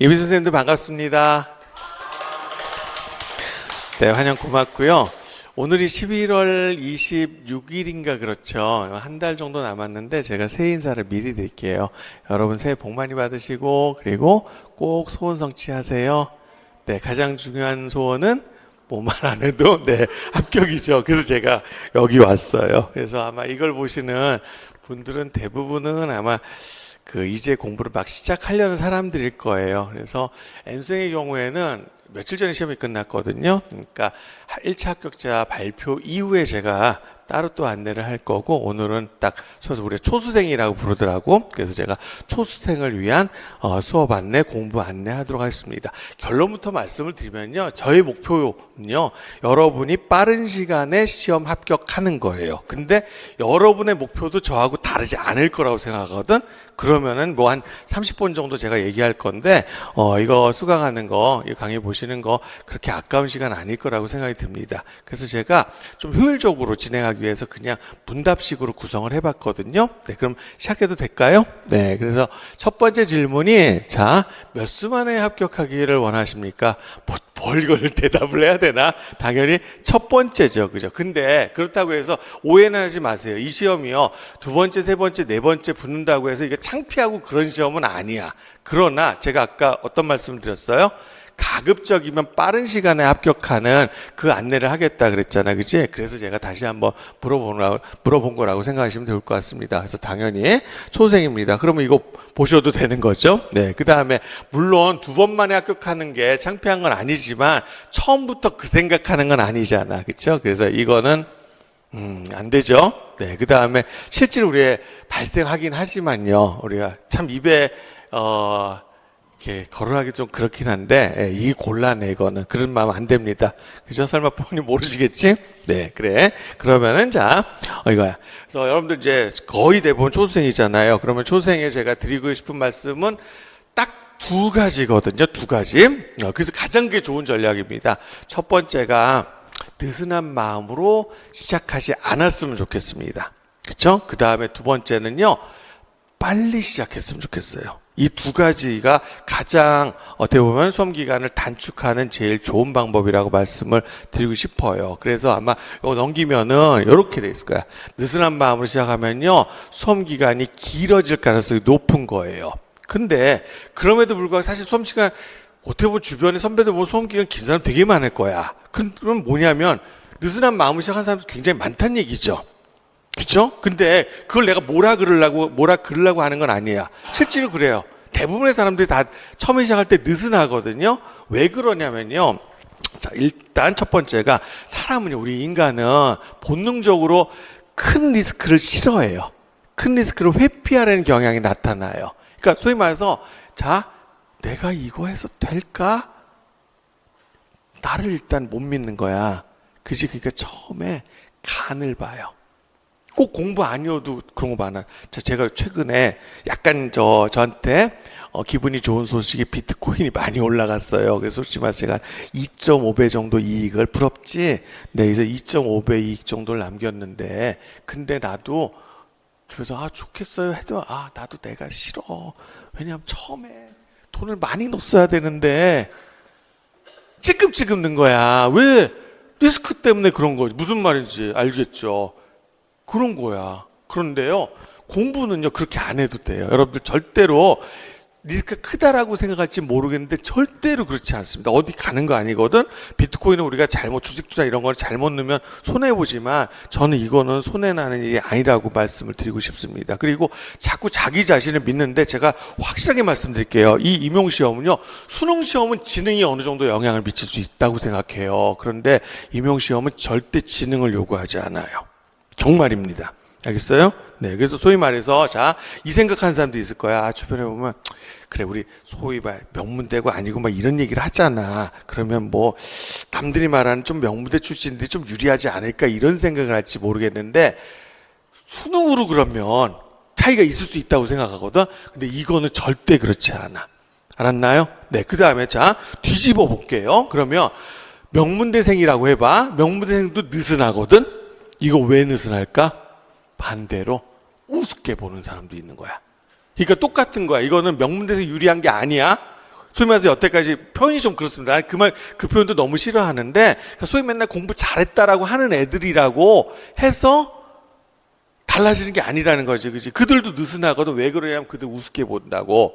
이미 선생님들 반갑습니다. 네, 환영 고맙고요. 오늘이 11월 26일인가 그렇죠. 한 달 정도 남았는데 제가 새해 인사를 미리 드릴게요. 여러분 새해 복 많이 받으시고 그리고 꼭 소원 성취하세요. 네, 가장 중요한 소원은 뭐만 안 해도 합격이죠. 그래서 제가 여기 왔어요. 그래서 아마 이걸 보시는 분들은 대부분은 아마 이제 공부를 막 시작하려는 사람들일 거예요. 그래서 N수생의 경우에는 며칠 전에 시험이 끝났거든요. 그러니까 1차 합격자 발표 이후에 제가 따로 또 안내를 할 거고, 오늘은 딱 그래서 우리가 초수생이라고 부르더라고. 그래서 제가 초수생을 위한 수업 안내, 공부 안내하도록 하겠습니다. 결론부터 말씀을 드리면요, 저의 목표는요, 여러분이 빠른 시간에 시험 합격하는 거예요. 근데 여러분의 목표도 저하고 다르지 않을 거라고 생각하거든. 그러면은 뭐 한 30분 정도 제가 얘기할 건데 이거 수강하는 거, 이 강의 보시는 거 그렇게 아까운 시간 아닐 거라고 생각이 듭니다. 그래서 제가 좀 효율적으로 진행하기 위해서 그냥 문답식으로 구성을 해봤거든요. 네, 그럼 시작해도 될까요? 네, 그래서 첫 번째 질문이 몇 수 만에 합격하기를 원하십니까? 뭘 이걸 대답을 해야 되나? 당연히 첫 번째죠. 그죠? 근데 그렇다고 해서 오해는 하지 마세요. 이 시험이요, 두 번째, 세 번째, 네 번째 붙는다고 해서 이게 창피하고 그런 시험은 아니야. 그러나 제가 아까 어떤 말씀을 드렸어요? 가급적이면 빠른 시간에 합격하는 그 안내를 하겠다 그랬잖아, 그치? 그래서 제가 다시 한번 물어본 거라고 생각하시면 좋을 것 같습니다. 그래서 당연히 초생입니다. 그러면 이거 보셔도 되는 거죠? 네. 그 다음에 물론 두 번 만에 합격하는 게 창피한 건 아니지만 처음부터 그 생각하는 건 아니잖아, 그쵸? 그래서 이거는 안 되죠. 네. 그 다음에 실제로 우리의 발생하긴 하지만요, 우리가 참 입에 이렇게 거론하기 좀 그렇긴 한데, 이 곤란해, 이거는. 그런 마음 안 됩니다. 그죠? 설마 부모님 모르시겠지? 네, 그래. 그러면은, 이거야. 그래서 여러분들 이제 거의 대부분 초수생이잖아요. 그러면 초수생에 제가 드리고 싶은 말씀은 딱 두 가지거든요. 두 가지. 그래서 가장 그게 좋은 전략입니다. 첫 번째가 느슨한 마음으로 시작하지 않았으면 좋겠습니다. 그쵸? 그 다음에 두 번째는요, 빨리 시작했으면 좋겠어요. 이 두 가지가 가장 어떻게 보면 수험 기간을 단축하는 제일 좋은 방법이라고 말씀을 드리고 싶어요. 그래서 아마 이거 넘기면은 이렇게 돼 있을 거야. 느슨한 마음으로 시작하면요, 수험 기간이 길어질 가능성이 높은 거예요. 근데 그럼에도 불구하고 사실 수험 시간 어떻게 보면 주변에 선배들 보면 수험 기간 긴 사람 되게 많을 거야. 그럼 뭐냐면 느슨한 마음으로 시작한 사람도 굉장히 많다는 얘기죠. 그쵸? 근데 그걸 내가 뭐라 그러려고 하는 건 아니야. 실제로 그래요. 대부분의 사람들이 다 처음에 시작할 때 느슨하거든요. 왜 그러냐면요, 일단 첫 번째가 사람은요, 우리 인간은 본능적으로 큰 리스크를 싫어해요. 큰 리스크를 회피하려는 경향이 나타나요. 그러니까 소위 말해서 내가 이거 해서 될까? 나를 일단 못 믿는 거야. 그지? 그러니까 처음에 간을 봐요. 꼭 공부 아니어도 그런 거 많아. 제가 최근에 약간 저한테 기분이 좋은 소식이 비트코인이 많이 올라갔어요. 그래서 솔직히 말해서 제가 2.5배 정도 이익을, 부럽지? 네, 그래서 2.5배 이익 정도를 남겼는데, 근데 나도 주변에서 좋겠어요 해도 나도 내가 싫어. 왜냐하면 처음에 돈을 많이 넣었어야 되는데 찔끔찔끔 는 거야. 왜? 리스크 때문에 그런 거지. 무슨 말인지 알겠죠? 그런 거야. 그런데요, 공부는요, 그렇게 안 해도 돼요. 여러분들 절대로 리스크가 크다라고 생각할지 모르겠는데 절대로 그렇지 않습니다. 어디 가는 거 아니거든. 비트코인은 우리가 주식 투자 이런 걸 잘못 넣으면 손해보지만 저는 이거는 손해나는 일이 아니라고 말씀을 드리고 싶습니다. 그리고 자꾸 자기 자신을 믿는데 제가 확실하게 말씀드릴게요. 이 임용시험은요, 수능시험은 지능이 어느 정도 영향을 미칠 수 있다고 생각해요. 그런데 임용시험은 절대 지능을 요구하지 않아요. 정말입니다. 알겠어요? 네, 그래서 소위 말해서 이 생각하는 사람도 있을 거야. 주변에 보면 그래, 우리 소위 명문대고 아니고 막 이런 얘기를 하잖아. 그러면 뭐 남들이 말하는 좀 명문대 출신들이 좀 유리하지 않을까 이런 생각을 할지 모르겠는데, 수능으로 그러면 차이가 있을 수 있다고 생각하거든. 근데 이거는 절대 그렇지 않아. 알았나요? 네, 그 다음에 뒤집어 볼게요. 그러면 명문대생이라고 해봐. 명문대생도 느슨하거든. 이거 왜 느슨할까? 반대로 우습게 보는 사람도 있는 거야. 그러니까 똑같은 거야. 이거는 명문대생 유리한 게 아니야. 소위 말해서 여태까지 표현이 좀 그렇습니다. 그 표현도 너무 싫어하는데, 그러니까 소위 맨날 공부 잘했다라고 하는 애들이라고 해서 달라지는 게 아니라는 거지, 그지? 그들도 느슨하거든. 왜 그러냐면 그들 우습게 본다고.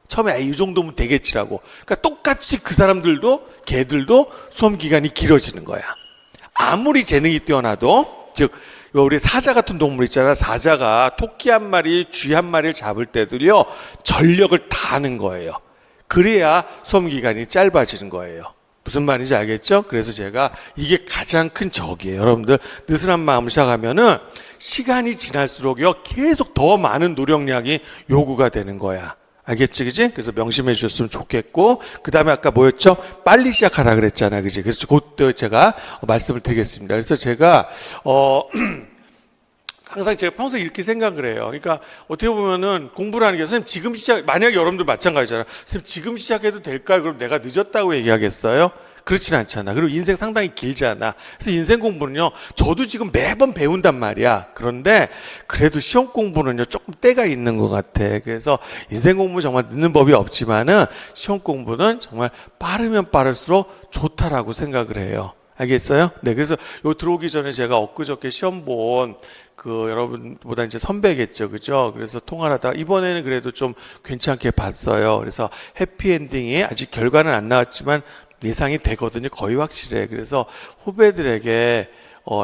처음에 이 정도면 되겠지라고. 그러니까 똑같이 그 사람들도, 걔들도 수험 기간이 길어지는 거야. 아무리 재능이 뛰어나도, 즉, 우리 사자 같은 동물 있잖아. 사자가 토끼 한 마리, 쥐 한 마리를 잡을 때도요, 전력을 다하는 거예요. 그래야 수험 기간이 짧아지는 거예요. 무슨 말인지 알겠죠? 그래서 제가 이게 가장 큰 적이에요. 여러분들 느슨한 마음을 시작하면은 시간이 지날수록요 계속 더 많은 노력량이 요구가 되는 거야. 알겠지, 그지? 그래서 명심해 주셨으면 좋겠고, 그 다음에 아까 뭐였죠? 빨리 시작하라 그랬잖아, 그지? 그래서 그때 제가 말씀을 드리겠습니다. 그래서 제가 항상 제가 평소에 이렇게 생각을 해요. 그러니까 어떻게 보면은 공부라는 게, 선생님 지금 만약에 여러분들 마찬가지잖아요. 선생님 지금 시작해도 될까요? 그럼 내가 늦었다고 얘기하겠어요? 그렇진 않잖아. 그리고 인생 상당히 길잖아. 그래서 인생 공부는요, 저도 지금 매번 배운단 말이야. 그런데 그래도 시험 공부는요, 조금 때가 있는 것 같아. 그래서 인생 공부 정말 늦는 법이 없지만은 시험 공부는 정말 빠르면 빠를수록 좋다라고 생각을 해요. 알겠어요? 네, 그래서 요 들어오기 전에 제가 엊그저께 시험 본 여러분보다 이제 선배겠죠, 그죠? 그래서 통화를 하다가 이번에는 그래도 좀 괜찮게 봤어요. 그래서 해피엔딩이 아직 결과는 안 나왔지만 예상이 되거든요. 거의 확실해. 그래서 후배들에게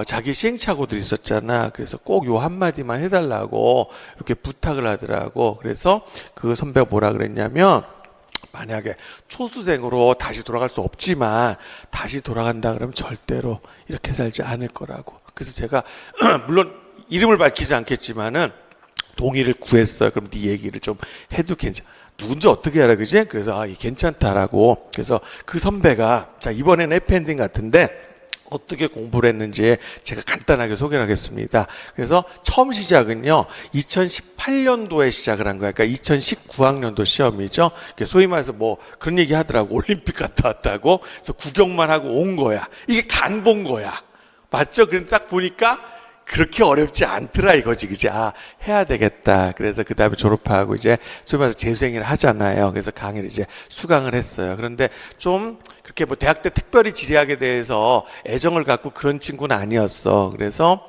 자기 시행착오들이 있었잖아. 그래서 꼭 요 한마디만 해달라고 이렇게 부탁을 하더라고. 그래서 그 선배가 뭐라 그랬냐면, 만약에 초수생으로 다시 돌아갈 수 없지만 다시 돌아간다 그러면 절대로 이렇게 살지 않을 거라고. 그래서 제가 물론 이름을 밝히지 않겠지만은 동의를 구했어요. 그럼 네 얘기를 좀 해도 괜찮아. 누군지 어떻게 알아, 그지? 그래서 괜찮다라고. 그래서 그 선배가, 자, 이번에는 해피엔딩 같은데 어떻게 공부를 했는지 제가 간단하게 소개를 하겠습니다. 그래서 처음 시작은요, 2018년도에 시작을 한 거야. 그러니까 2019학년도 시험이죠. 소위 말해서 뭐 그런 얘기 하더라고. 올림픽 갔다 왔다고. 그래서 구경만 하고 온 거야. 이게 간 본 거야. 맞죠? 그런데 딱 보니까 그렇게 어렵지 않더라 이거지, 그지? 해야 되겠다. 그래서 그 다음에 졸업하고 이제 소위 말해서 재수행위를 하잖아요. 그래서 강의를 이제 수강을 했어요. 그런데 좀 그렇게 뭐 대학 때 특별히 지리학에 대해서 애정을 갖고 그런 친구는 아니었어. 그래서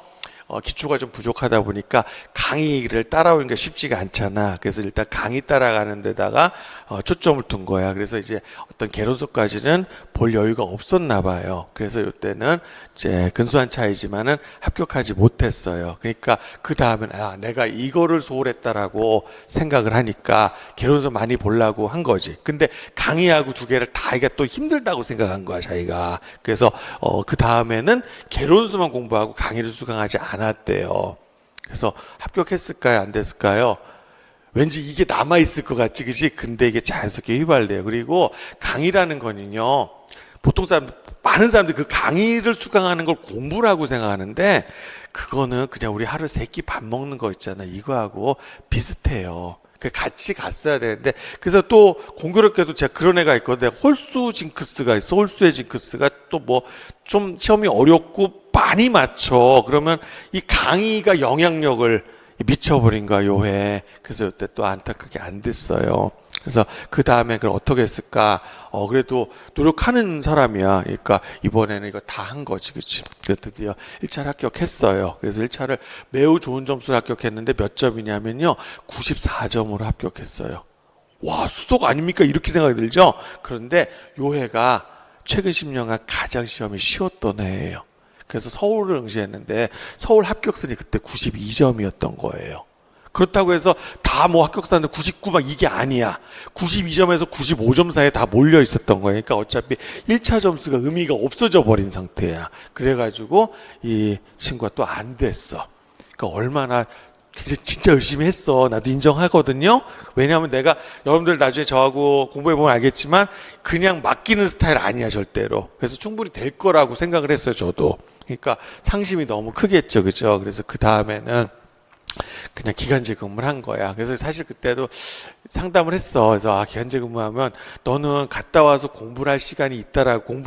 기초가 좀 부족하다 보니까 강의를 따라오는 게 쉽지가 않잖아. 그래서 일단 강의 따라가는 데다가 초점을 둔 거야. 그래서 이제 어떤 개론서까지는 볼 여유가 없었나 봐요. 그래서 이때는 이제 근소한 차이지만은 합격하지 못했어요. 그러니까 그 다음에는 내가 이거를 소홀했다라고 생각을 하니까 개론서 많이 보려고 한 거지. 근데 강의하고 두 개를 다 이게 또 힘들다고 생각한 거야, 자기가. 그래서 그 다음에는 개론서만 공부하고 강의를 수강하지 않았대요. 그래서 합격했을까요? 안 됐을까요? 왠지 이게 남아있을 것 같지, 그지? 근데 이게 자연스럽게 휘발돼요. 그리고 강의라는 거는요, 보통 많은 사람들이 그 강의를 수강하는 걸 공부라고 생각하는데, 그거는 그냥 우리 하루 세 끼 밥 먹는 거 있잖아. 이거하고 비슷해요. 같이 갔어야 되는데, 그래서 또 공교롭게도 제가 그런 애가 있거든요. 홀수 징크스가 있어. 홀수의 징크스가 또 뭐 좀 시험이 어렵고 많이 맞춰. 그러면 이 강의가 영향력을 미쳐버린 거야, 요 해. 그래서 이때 또 안타깝게 안 됐어요. 그래서 그 다음에 그걸 어떻게 했을까? 그래도 노력하는 사람이야. 그러니까 이번에는 이거 다 한 거지, 그치? 드디어 1차를 합격했어요. 그래서 1차를 매우 좋은 점수를 합격했는데 몇 점이냐면요, 94점으로 합격했어요. 와, 수석 아닙니까? 이렇게 생각이 들죠? 그런데 요 해가 최근 10년간 가장 시험이 쉬웠던 해예요. 그래서 서울을 응시했는데 서울 합격선이 그때 92점이었던 거예요. 그렇다고 해서 다 뭐 합격사는 99 막 이게 아니야. 92점에서 95점 사이에 다 몰려 있었던 거예요. 그러니까 어차피 1차 점수가 의미가 없어져 버린 상태야. 그래가지고 이 친구가 또 안 됐어. 그러니까 얼마나 진짜 열심히 했어. 나도 인정하거든요. 왜냐하면 내가, 여러분들 나중에 저하고 공부해보면 알겠지만 그냥 맡기는 스타일 아니야, 절대로. 그래서 충분히 될 거라고 생각을 했어요, 저도. 그러니까 상심이 너무 크겠죠, 그죠? 그래서 그 다음에는 그냥 기간제 근무를 한 거야. 그래서 사실 그때도 상담을 했어. 그래서 기간제 근무하면 너는 갔다 와서 공부를 할 시간이 있다라고,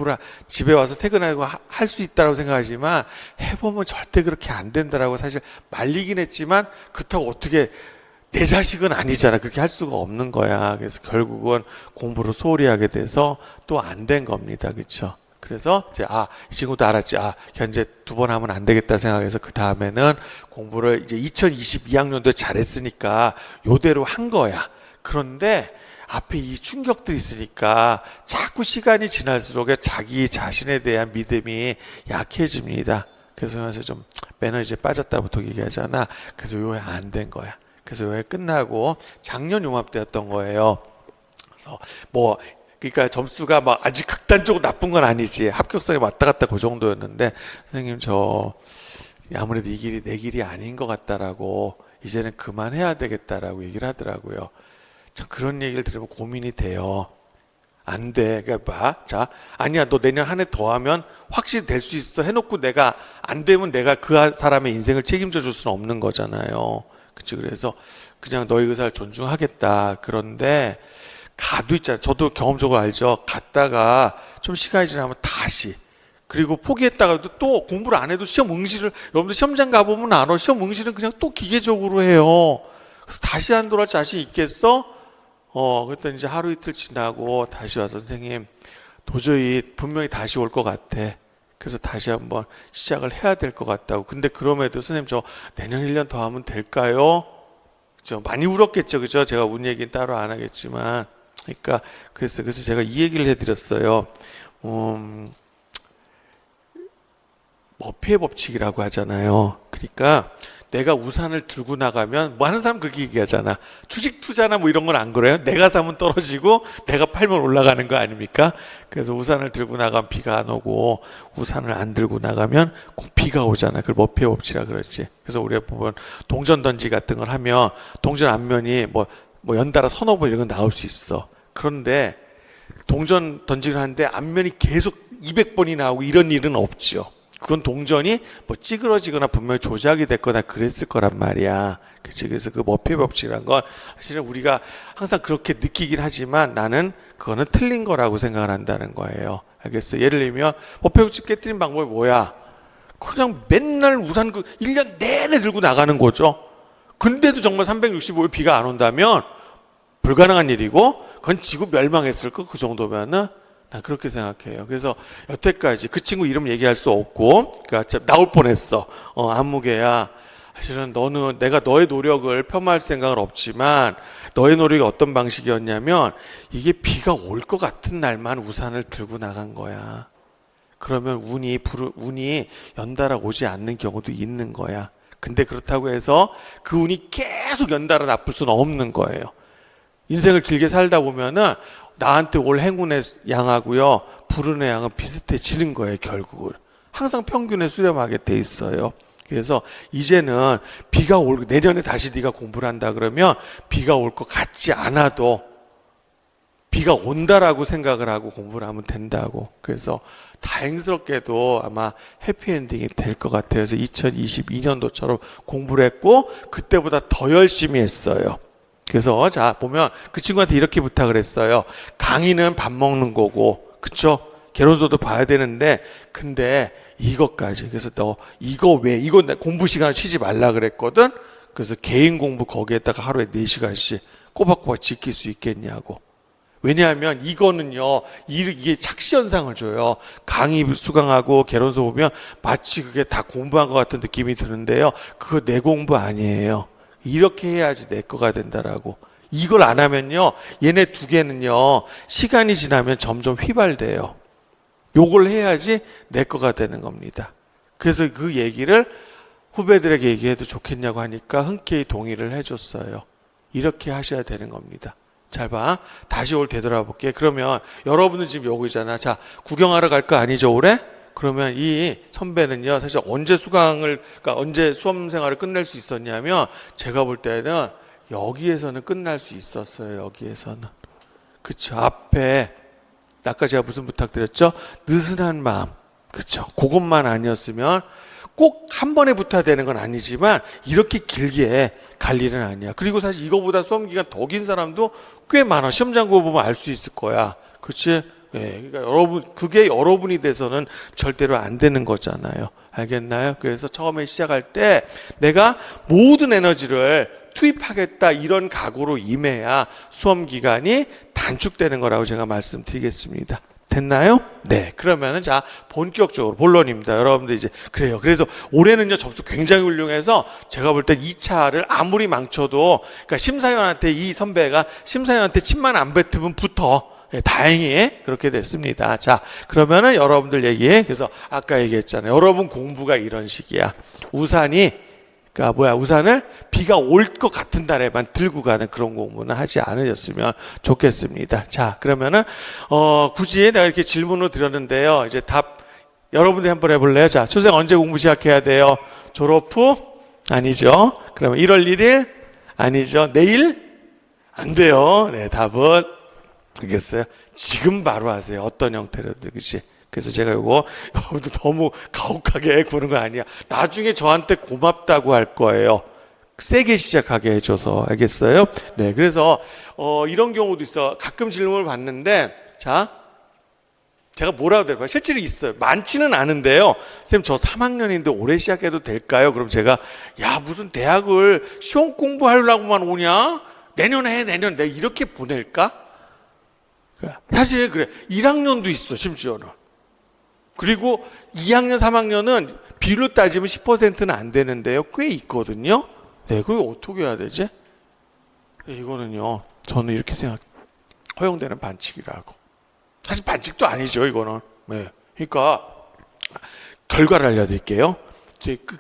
집에 와서 퇴근하고 할 수 있다라고 생각하지만 해보면 절대 그렇게 안 된다라고 사실 말리긴 했지만, 그렇다고 어떻게 내 자식은 아니잖아. 그렇게 할 수가 없는 거야. 그래서 결국은 공부를 소홀히 하게 돼서 또 안 된 겁니다. 그렇죠? 그래서 이제 이 친구도 알았지. 현재 2번 하면 안 되겠다 생각해서 그 다음에는 공부를 이제 2022학년도에 잘했으니까 요대로 한 거야. 그런데 앞에 이 충격들이 있으니까 자꾸 시간이 지날수록 자기 자신에 대한 믿음이 약해집니다. 그래서 좀 매너 이제 빠졌다부터 얘기하잖아. 그래서 요게 안 된 거야. 그래서 요게 끝나고 작년 요맘때였던 거예요. 그래서 그러니까 점수가 막 아직 극단적으로 나쁜 건 아니지. 합격선이 왔다 갔다 그 정도였는데, 선생님 아무래도 이 길이 내 길이 아닌 것 같다라고, 이제는 그만해야 되겠다라고 얘기를 하더라고요. 참 그런 얘기를 들으면 고민이 돼요. 안 돼. 그러니까 아니야, 너 내년 한 해 더 하면 확실히 될 수 있어 해놓고 내가 안 되면 내가 그 사람의 인생을 책임져 줄 수는 없는 거잖아요. 그치? 그래서 그냥 너의 의사를 존중하겠다. 그런데 가도 있잖아요. 저도 경험적으로 알죠. 갔다가 좀 시간이 지나면 다시, 그리고 포기했다가도 또 공부를 안 해도 시험 응시를, 여러분들 시험장 가보면 알아. 시험 응시는 그냥 또 기계적으로 해요. 그래서 다시 안 돌아갈 자신 있겠어? 그랬더니 이제 하루 이틀 지나고 다시 와서, 선생님 도저히 분명히 다시 올 것 같아. 그래서 다시 한번 시작을 해야 될 것 같다고. 근데 그럼에도 선생님 저 내년 1년 더 하면 될까요? 그죠? 많이 울었겠죠. 그죠? 제가 운 얘기는 따로 안 하겠지만. 그러니까 그래서 제가 이 얘기를 해드렸어요. 머피의 법칙이라고 하잖아요. 그러니까 내가 우산을 들고 나가면 하는 사람 그렇게 얘기하잖아. 주식 투자나 이런 건 안 그래요? 내가 사면 떨어지고 내가 팔면 올라가는 거 아닙니까? 그래서 우산을 들고 나가면 비가 안 오고, 우산을 안 들고 나가면 꼭 비가 오잖아. 그걸 머피의 법칙이라 그러지. 그래서 우리가 보면 동전 던지 같은 걸 하면 동전 앞면이 연달아 서너 번 이런 건 나올 수 있어. 그런데 동전 던지를 하는데 앞면이 계속 200번이 나오고 이런 일은 없죠. 그건 동전이 찌그러지거나 분명히 조작이 됐거나 그랬을 거란 말이야. 그치? 그래서 그 머피의 법칙이란 건 사실은 우리가 항상 그렇게 느끼긴 하지만 나는 그거는 틀린 거라고 생각을 한다는 거예요. 알겠어? 예를 들면 머피의 법칙 깨뜨린 방법이 뭐야? 그냥 맨날 우산 1년 내내 들고 나가는 거죠. 근데도 정말 365일 비가 안 온다면 불가능한 일이고, 그건 지구 멸망했을 거. 그 정도면은 난 그렇게 생각해요. 그래서 여태까지 그 친구 이름 얘기할 수 없고, 그러니까 나올 뻔했어. 안무개야, 사실은 너는, 내가 너의 노력을 폄하할 생각은 없지만 너의 노력이 어떤 방식이었냐면 이게 비가 올 것 같은 날만 우산을 들고 나간 거야. 그러면 운이 연달아 오지 않는 경우도 있는 거야. 근데 그렇다고 해서 그 운이 계속 연달아 나쁠 수는 없는 거예요. 인생을 길게 살다 보면은 나한테 올 행운의 양하고요, 불운의 양은 비슷해지는 거예요. 결국은 항상 평균에 수렴하게 돼 있어요. 그래서 이제는 내년에 다시 네가 공부를 한다 그러면 비가 올 것 같지 않아도 비가 온다라고 생각을 하고 공부를 하면 된다고. 그래서 다행스럽게도 아마 해피엔딩이 될 것 같아요. 그래서 2022년도처럼 공부를 했고 그때보다 더 열심히 했어요. 그래서 보면 그 친구한테 이렇게 부탁을 했어요. 강의는 밥 먹는 거고, 그쵸? 개론서도 봐야 되는데, 근데 이것까지. 그래서 너 이거 공부 시간을 치지 말라 그랬거든. 그래서 개인 공부 거기에다가 하루에 4시간씩 꼬박꼬박 지킬 수 있겠냐고. 왜냐하면 이거는요, 이게 착시 현상을 줘요. 강의 수강하고 개론서 보면 마치 그게 다 공부한 것 같은 느낌이 드는데요, 그거 내 공부 아니에요. 이렇게 해야지 내 거가 된다라고. 이걸 안 하면요, 얘네 두 개는요, 시간이 지나면 점점 휘발돼요. 요걸 해야지 내 거가 되는 겁니다. 그래서 그 얘기를 후배들에게 얘기해도 좋겠냐고 하니까 흔쾌히 동의를 해줬어요. 이렇게 하셔야 되는 겁니다. 잘 봐. 다시 되돌아볼게. 그러면 여러분은 지금 여기잖아. 자, 구경하러 갈 거 아니죠, 올해? 그러면 이 선배는요, 사실 그러니까 언제 수험 생활을 끝낼 수 있었냐면, 제가 볼 때는 여기에서는 끝날 수 있었어요. 여기에서는. 그쵸. 앞에 아까 제가 무슨 부탁드렸죠? 느슨한 마음. 그쵸. 그것만 아니었으면 꼭 한 번에 붙어야 되는 건 아니지만 이렇게 길게 갈 일은 아니야. 그리고 사실 이거보다 수험 기간 더 긴 사람도 꽤 많아. 시험장 그거 보면 알 수 있을 거야. 그렇지? 네, 그러니까 그게 여러분이 돼서는 절대로 안 되는 거잖아요. 알겠나요? 그래서 처음에 시작할 때 내가 모든 에너지를 투입하겠다 이런 각오로 임해야 수험 기간이 단축되는 거라고 제가 말씀드리겠습니다. 됐나요? 네. 그러면은 자, 본격적으로 본론입니다. 여러분들 이제 그래요. 그래서 올해는요, 점수 굉장히 훌륭해서 제가 볼 땐 2차를 아무리 망쳐도, 그러니까 심사위원한테 이 선배가 심사위원한테 침만 안 뱉으면 붙어. 예, 다행히 그렇게 됐습니다. 자, 그러면은 여러분들 얘기에, 그래서 아까 얘기했잖아요. 여러분 공부가 이런 식이야. 우산을 비가 올 것 같은 날에만 들고 가는 그런 공부는 하지 않으셨으면 좋겠습니다. 자, 그러면은 굳이 내가 이렇게 질문을 드렸는데요. 이제 답 여러분들이 한번 해볼래요? 자, 초생 언제 공부 시작해야 돼요? 졸업 후? 아니죠. 그러면 1월 1일? 아니죠. 내일? 안 돼요. 네, 답은 알겠어요. 지금 바로 하세요. 어떤 형태로든, 그치? 그래서 제가 이거 여러분들 너무 가혹하게 구는 거 아니야. 나중에 저한테 고맙다고 할 거예요. 세게 시작하게 해줘서. 알겠어요? 네, 그래서 이런 경우도 있어. 가끔 질문을 받는데, 자, 제가 뭐라고 대답해요? 실제로 있어요. 많지는 않은데요. 선생님, 저 3학년인데 올해 시작해도 될까요? 그럼 제가, 야, 무슨 대학을 시험 공부하려고만 오냐? 내년에 해, 내년. 내가 이렇게 보낼까? 사실 그래. 1학년도 있어, 심지어는. 그리고 2학년, 3학년은 비율로 따지면 10%는 안 되는데요. 꽤 있거든요. 네, 그리고 어떻게 해야 되지? 네, 이거는요, 저는 이렇게 허용되는 반칙이라고. 사실 반칙도 아니죠, 이거는. 네. 그러니까, 결과를 알려드릴게요.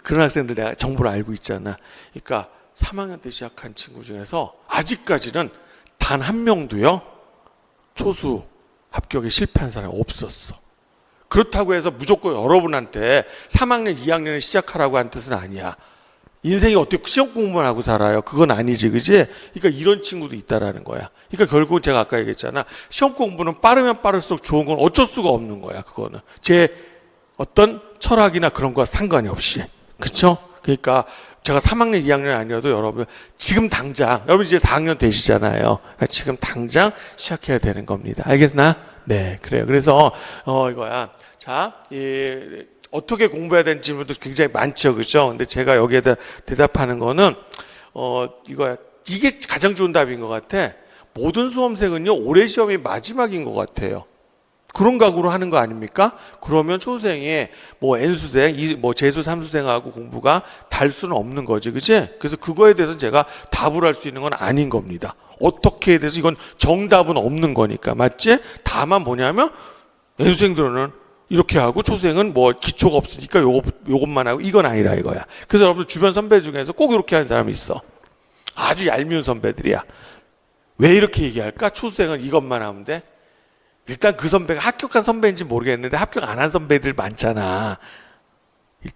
그런 학생들 내가 정보를 알고 있잖아. 그러니까, 3학년 때 시작한 친구 중에서 아직까지는 단 한 명도요, 초수 합격에 실패한 사람이 없었어. 그렇다고 해서 무조건 여러분한테 3학년, 2학년에 시작하라고 한 뜻은 아니야. 인생이 어떻게 시험 공부만 하고 살아요? 그건 아니지, 그지? 그러니까 이런 친구도 있다라는 거야. 그러니까 결국 제가 아까 얘기했잖아. 시험 공부는 빠르면 빠를수록 좋은 건 어쩔 수가 없는 거야, 그거는. 제 어떤 철학이나 그런 거와 상관이 없이. 그렇죠? 그러니까 제가 3학년, 2학년 아니어도 여러분 지금 당장, 여러분 이제 4학년 되시잖아요. 그러니까 지금 당장 시작해야 되는 겁니다. 알겠나? 네, 그래요. 그래서 이거야. 자, 어떻게 공부해야 되는 질문도 굉장히 많죠, 그렇죠? 근데 제가 여기에 대답하는 거는 이거야. 이게 가장 좋은 답인 것 같아. 모든 수험생은요, 올해 시험이 마지막인 것 같아요. 그런 각오로 하는 거 아닙니까? 그러면 초생이 뭐 N수생, 뭐 재수 3수생하고 공부가 달 수는 없는 거지, 그치? 그래서 그거에 대해서 제가 답을 할 수 있는 건 아닌 겁니다. 어떻게에 대해서 이건 정답은 없는 거니까, 맞지? 다만 뭐냐면 N수생들은 이렇게 하고 초생은 뭐 기초가 없으니까 요것만 하고 이건 아니라 이거야. 그래서 여러분들 주변 선배 중에서 꼭 이렇게 하는 사람이 있어. 아주 얄미운 선배들이야. 왜 이렇게 얘기할까? 초생은 이것만 하면 돼? 일단 그 선배가 합격한 선배인지 모르겠는데 합격 안 한 선배들 많잖아.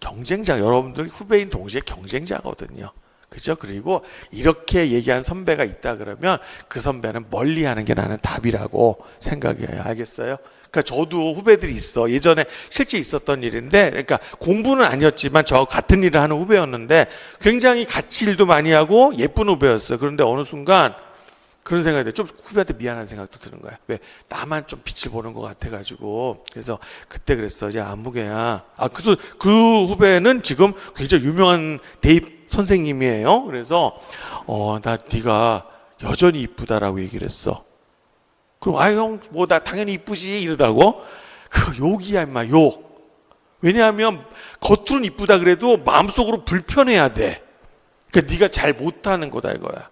경쟁자, 여러분들 후배인 동시에 경쟁자거든요. 그죠? 그리고 이렇게 얘기한 선배가 있다 그러면 그 선배는 멀리 하는 게 나는 답이라고 생각해요. 알겠어요? 그러니까 저도 후배들이 있어. 예전에 실제 있었던 일인데, 그러니까 공부는 아니었지만 저 같은 일을 하는 후배였는데 굉장히 같이 일도 많이 하고 예쁜 후배였어요. 그런데 어느 순간 그런 생각이 돼. 좀 후배한테 미안한 생각도 드는 거야. 왜? 나만 좀 빛을 보는 것 같아가지고. 그래서 그때 그랬어. 야, 안무개야. 그 후배는 지금 굉장히 유명한 대입 선생님이에요. 그래서, 네가 여전히 이쁘다라고 얘기를 했어. 그럼, 형, 뭐, 나 당연히 이쁘지. 이러더라고. 그 욕이야, 임마, 욕. 왜냐하면, 겉으로는 이쁘다 그래도 마음속으로 불편해야 돼. 그러니까 네가 잘 못하는 거다, 이거야.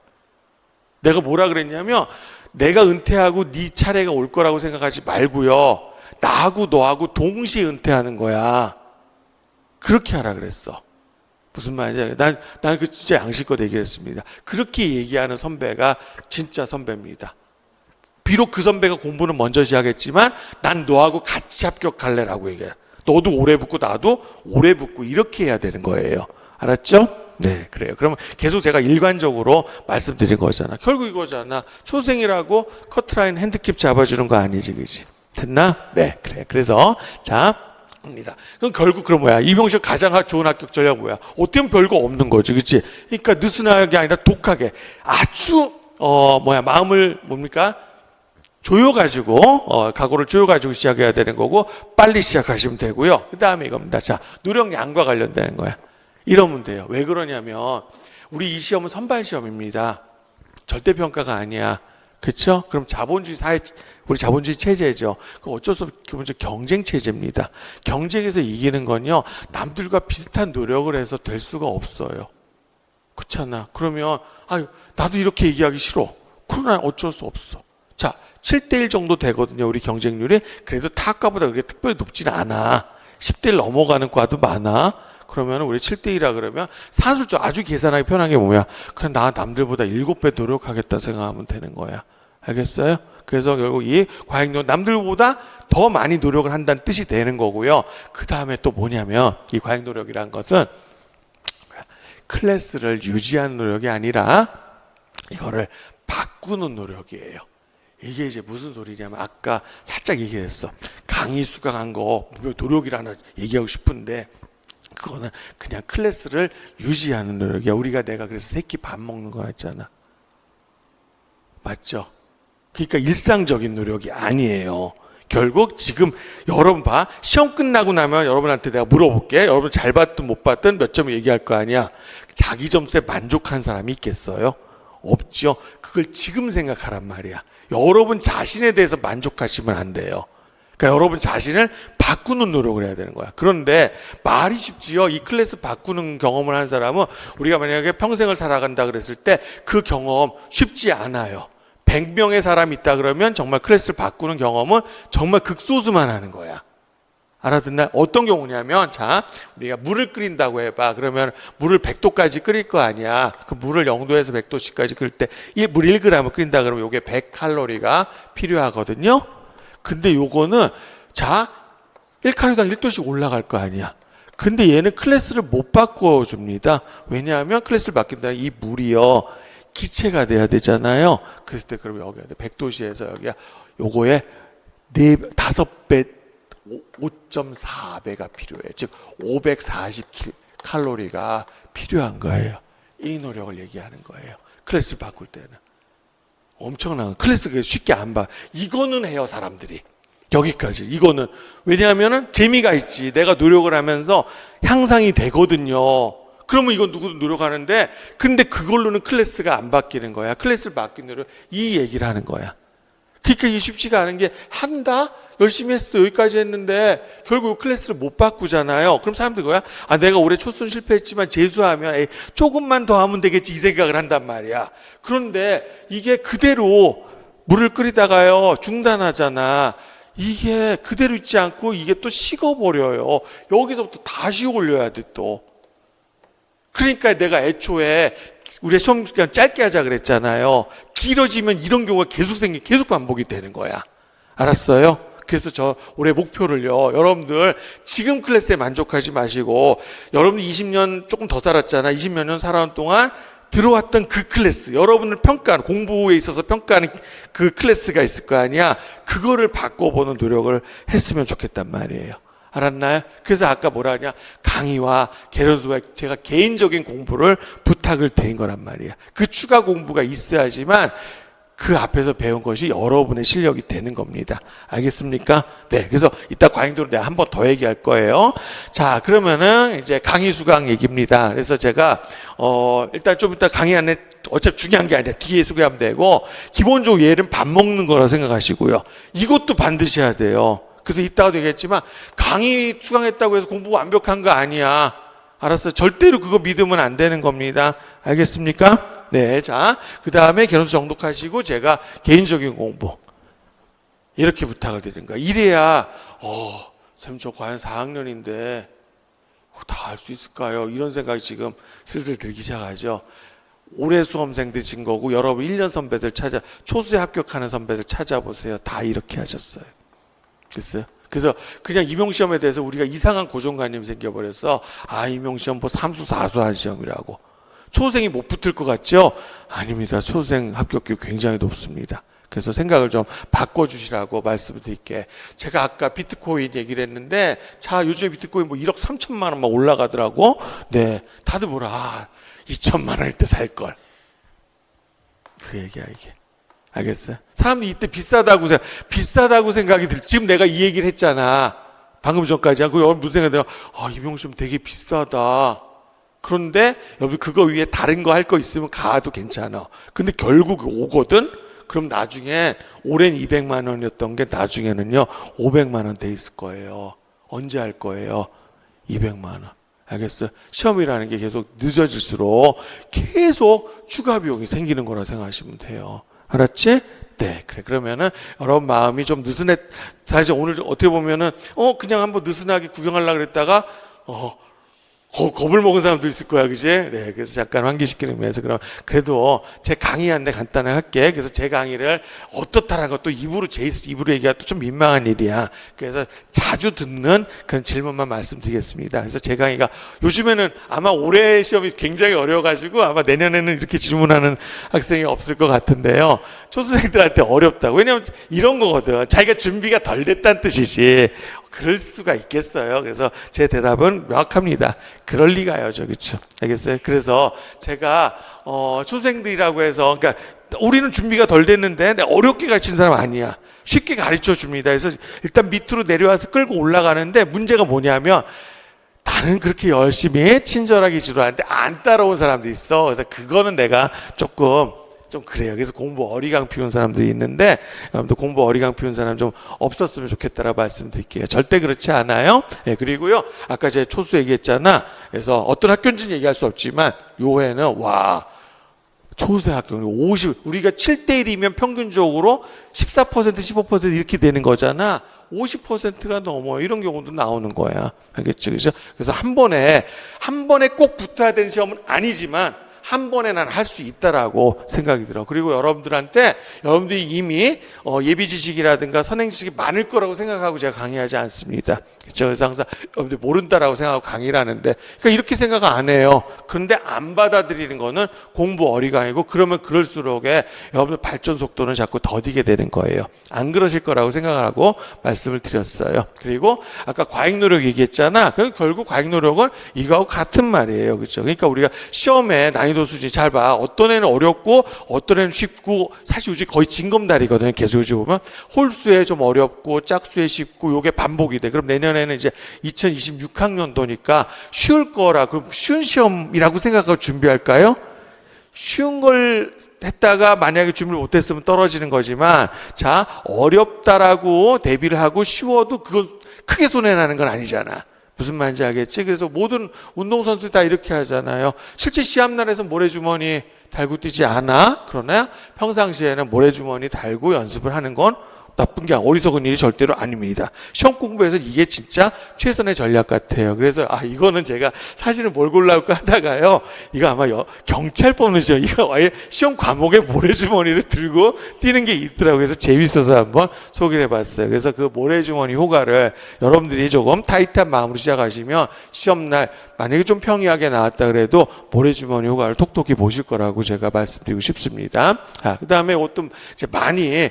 내가 뭐라 그랬냐면, 내가 은퇴하고 네 차례가 올 거라고 생각하지 말고요. 나하고 너하고 동시에 은퇴하는 거야. 그렇게 하라 그랬어. 무슨 말인지 난 그 진짜 양심껏 얘기를 했습니다. 그렇게 얘기하는 선배가 진짜 선배입니다. 비록 그 선배가 공부는 먼저 시작했지만 난 너하고 같이 합격할래라고 얘기해. 너도 오래 붙고 나도 오래 붙고 이렇게 해야 되는 거예요. 알았죠? 네, 그래요. 그러면 계속 제가 일관적으로 말씀드린 거잖아. 결국 이거잖아. 초생이라고 커트라인 핸드캡 잡아주는 거 아니지, 그지? 됐나? 네, 그래. 그래서 자, 합니다. 그럼 결국 그럼 뭐야? 이병식 가장 좋은 합격 전략 뭐야? 어떻게 보면 별거 없는 거지, 그렇지? 그러니까 느슨하게 아니라 독하게 아주 마음을 뭡니까? 조여가지고 각오를 조여가지고 시작해야 되는 거고 빨리 시작하시면 되고요. 그 다음에 이겁니다. 자, 노력 양과 관련되는 거야. 이러면 돼요. 왜 그러냐면 우리 이 시험은 선발 시험입니다. 절대평가가 아니야. 그렇죠? 그럼 자본주의 사회, 우리 자본주의 체제죠. 그 어쩔 수 없이 기본적으로 경쟁 체제입니다. 경쟁에서 이기는 건요, 남들과 비슷한 노력을 해서 될 수가 없어요. 그렇잖아. 그러면 아유, 나도 이렇게 얘기하기 싫어. 그러나 어쩔 수 없어. 자, 7대1 정도 되거든요. 우리 경쟁률이. 그래도 타과보다 그렇게 특별히 높진 않아. 10대1 넘어가는 과도 많아. 그러면 우리 7대1이라 그러면 산술적 아주 계산하기 편한 게 뭐야? 그냥 나 남들보다 7배 노력하겠다 생각하면 되는 거야. 알겠어요? 그래서 결국 이 과잉노력, 남들보다 더 많이 노력을 한다는 뜻이 되는 거고요. 그 다음에 또 뭐냐면 이 과잉노력이라는 것은 클래스를 유지하는 노력이 아니라 이거를 바꾸는 노력이에요. 이게 이제 무슨 소리냐면 아까 살짝 얘기했어. 강의 수강한 거 노력이라나 얘기하고 싶은데 그거는 그냥 클래스를 유지하는 노력이야. 우리가 내가 그래서 새끼 밥 먹는 거 했잖아. 맞죠? 그러니까 일상적인 노력이 아니에요. 결국 지금 여러분 봐. 시험 끝나고 나면 여러분한테 내가 물어볼게. 여러분 잘 봤든 못 봤든 몇 점을 얘기할 거 아니야. 자기 점수에 만족한 사람이 있겠어요? 없죠. 그걸 지금 생각하란 말이야. 여러분 자신에 대해서 만족하시면 안 돼요. 그러니까 여러분 자신을 바꾸는 노력을 해야 되는 거야. 그런데 말이 쉽지요. 이 클래스 바꾸는 경험을 한 사람은 우리가 만약에 평생을 살아간다 그랬을 때 그 경험 쉽지 않아요. 100명의 사람이 있다 그러면 정말 클래스를 바꾸는 경험은 정말 극소수만 하는 거야. 알아듣나? 어떤 경우냐면 자, 우리가 물을 끓인다고 해봐. 그러면 물을 100도까지 끓일 거 아니야. 그 물을 0도에서 100도씩까지 끓일 때 물 1g을 끓인다 그러면 이게 100칼로리가 필요하거든요. 근데 요거는 자 1칼로리당 1도씩 올라갈 거 아니야. 근데 얘는 클래스를 못 바꿔줍니다. 왜냐하면 클래스를 바뀐다면 이 물이요 기체가 돼야 되잖아요. 그랬을 때 그러면 여기 100도씨에서 여기야 요거에 5배 5.4배가 필요해. 즉 540칼로리가 필요한 거예요. 이 노력을 얘기하는 거예요. 클래스를 바꿀 때는 엄청난 클래스가 쉽게 안 봐. 이거는 해요 사람들이. 여기까지. 이거는 왜냐하면은 재미가 있지. 내가 노력을 하면서 향상이 되거든요. 그러면 이건 누구도 노력하는데 근데 그걸로는 클래스가 안 바뀌는 거야. 클래스를 바뀌는 노력 이 얘기를 하는 거야. 그러니까 이게 쉽지가 않은 게 한다? 열심히 했어. 여기까지 했는데 결국 클래스를 못 바꾸잖아요. 그럼 사람들이 거야? 아, 내가 올해 초순 실패했지만 재수하면 에이, 조금만 더 하면 되겠지 이 생각을 한단 말이야. 그런데 이게 그대로 물을 끓이다가요 중단하잖아. 이게 그대로 있지 않고 이게 또 식어버려요. 여기서부터 다시 올려야 돼 또. 그러니까 내가 애초에 우리 시험 그냥 짧게 하자 그랬잖아요. 길어지면 이런 경우가 계속 반복이 되는 거야. 알았어요? 그래서 저 올해 목표를요. 여러분들 지금 클래스에 만족하지 마시고 여러분 20년 조금 더 살았잖아. 20몇 년 살아온 동안 들어왔던 그 클래스, 여러분을 평가하는 공부에 있어서 평가하는 그 클래스가 있을 거 아니야. 그거를 바꿔보는 노력을 했으면 좋겠단 말이에요. 알았나요? 그래서 아까 뭐라 하냐 강의와 개론수가 제가 개인적인 공부를 부탁을 드린 거란 말이야. 그 추가 공부가 있어야지만 그 앞에서 배운 것이 여러분의 실력이 되는 겁니다. 알겠습니까? 네, 그래서 이따 과잉도로 내가 한 번 더 얘기할 거예요. 자, 그러면은 이제 강의 수강 얘기입니다. 그래서 제가 일단 좀 이따 강의 안에 어차피 중요한 게 아니라 뒤에 소개하면 되고 기본적으로 얘는 밥 먹는 거라 생각하시고요. 이것도 반드시 해야 돼요. 그래서 이따가도 얘기했지만 강의 수강했다고 해서 공부 완벽한 거 아니야. 알았어요? 절대로 그거 믿으면 안 되는 겁니다. 알겠습니까? 네, 자, 그 다음에 개론수 정독하시고 제가 개인적인 공부 이렇게 부탁을 드리는 거야. 이래야 선생님 저 과연 4학년인데 그거 다 할 수 있을까요? 이런 생각이 지금 슬슬 들기 시작하죠. 올해 수험생들 진 거고 여러분 1년 선배들 초수에 합격하는 선배들 찾아보세요. 다 이렇게 하셨어요. 됐어요? 그래서 그냥 임용시험에 대해서 우리가 이상한 고정관념이 생겨버렸어. 아, 임용시험 뭐 3수 4수 한 시험이라고. 초생이 못 붙을 것 같죠? 아닙니다. 초생 합격률 굉장히 높습니다. 그래서 생각을 좀 바꿔주시라고 말씀을 드릴게. 제가 아까 비트코인 얘기를 했는데 자, 요즘에 비트코인 뭐 1억 3천만 원만 올라가더라고. 네, 다들 뭐라 2천만 원일 때 살 걸. 그 얘기야 이게. 알겠어요? 사람들이 이때 비싸다고 생각이 들. 지금 내가 이 얘기를 했잖아. 방금 전까지. 그 여러분 무슨 생각이 들어요? 아, 임용시험 되게 비싸다. 그런데 여러분 그거 위에 다른 거 할 거 있으면 가도 괜찮아. 근데 결국 오거든? 그럼 나중에 올해는 200만 원이었던 게 나중에는요 500만 원 돼 있을 거예요. 언제 할 거예요? 200만 원. 알겠어요? 시험이라는 게 계속 늦어질수록 계속 추가 비용이 생기는 거라 생각하시면 돼요. 알았지? 네, 그래. 그러면은 여러분 마음이 좀 느슨해. 사실 오늘 어떻게 보면은 그냥 한번 느슨하게 구경하려고 그랬다가 겁을 먹은 사람도 있을 거야, 그지? 네, 그래서 잠깐 환기시키는 의미에서 그럼 그래도 제 강의한데 간단하게 할게. 그래서 제 강의를 어떻다라는 것도 제 입으로 얘기하기 좀 민망한 일이야. 그래서 자주 듣는 그런 질문만 말씀드리겠습니다. 그래서 제 강의가 요즘에는 아마 올해 시험이 굉장히 어려워가지고 아마 내년에는 이렇게 질문하는 학생이 없을 것 같은데요. 초수생들한테 어렵다고. 왜냐면 이런 거거든. 자기가 준비가 덜 됐다는 뜻이지. 그럴 수가 있겠어요. 그래서 제 대답은 명확합니다. 그럴 리가요, 그렇죠? 알겠어요? 그래서 제가 초생들이라고 해서, 그러니까 우리는 준비가 덜 됐는데 내가 어렵게 가르친 사람 아니야. 쉽게 가르쳐 줍니다. 그래서 일단 밑으로 내려와서 끌고 올라가는데 문제가 뭐냐면 나는 그렇게 열심히 친절하게 지도하는데 안 따라온 사람도 있어. 그래서 그거는 내가 조금 좀 그래요. 그래서 공부 어리광 피운 사람들이 있는데 여러분들 공부 어리광 피운 사람 좀 없었으면 좋겠다라고 말씀드릴게요. 절대 그렇지 않아요. 예, 그리고요 아까 제가 초수 얘기했잖아. 그래서 어떤 학교인지는 얘기할 수 없지만 요해는 와 초수의 학교는 50 우리가 7대1이면 평균적으로 14% 15% 이렇게 되는 거잖아. 50%가 넘어 이런 경우도 나오는 거야. 알겠죠? 그죠? 그래서 한 번에 꼭 붙어야 되는 시험은 아니지만 한 번에 난 할 수 있다라고 생각이 들어. 그리고 여러분들이 이미 예비 지식이라든가 선행 지식이 많을 거라고 생각하고 제가 강의하지 않습니다. 그렇죠? 그래서 항상 여러분들 모른다라고 생각하고 강의를 하는데, 그러니까 이렇게 생각 안 해요. 그런데 안 받아들이는 거는 공부 어리광이고, 그러면 그럴수록에 여러분들 발전 속도는 자꾸 더디게 되는 거예요. 안 그러실 거라고 생각하고 말씀을 드렸어요. 그리고 아까 과잉 노력 얘기했잖아. 결국 과잉 노력은 이거하고 같은 말이에요. 그렇죠? 그러니까 우리가 시험에 난이도 수준이 잘 봐. 어떤 애는 어렵고 어떤 애는 쉽고, 사실 요즘 거의 징검다리거든요. 계속 요즘 보면 홀수에 좀 어렵고 짝수에 쉽고 요게 반복이 돼. 그럼 내년에는 이제 2026학년도니까 쉬울 거라. 그럼 쉬운 시험이라고 생각하고 준비할까요? 쉬운 걸 했다가 만약에 준비를 못했으면 떨어지는 거지만, 자, 어렵다라고 대비를 하고 쉬워도 그건 크게 손해나는 건 아니잖아. 무슨 말인지 알겠지? 그래서 모든 운동선수 다 이렇게 하잖아요. 실제 시합날에서 모래주머니 달고 뛰지 않아. 그러나 평상시에는 모래주머니 달고 연습을 하는 건 나쁜 게 어리석은 일이 절대로 아닙니다. 시험 공부에서 이게 진짜 최선의 전략 같아요. 그래서 이거는 제가 사실은 뭘 골라올까 하다가요, 이거 아마 경찰 뽑는 시험, 이거 아예 시험 과목에 모래주머니를 들고 뛰는 게 있더라고요. 그래서 재밌어서 한번 소개를 해봤어요. 그래서 그 모래주머니 효과를 여러분들이 조금 타이트한 마음으로 시작하시면 시험날 만약에 좀 평이하게 나왔다 그래도 모래주머니 효과를 톡톡히 보실 거라고 제가 말씀드리고 싶습니다. 그 다음에 좀 이제 많이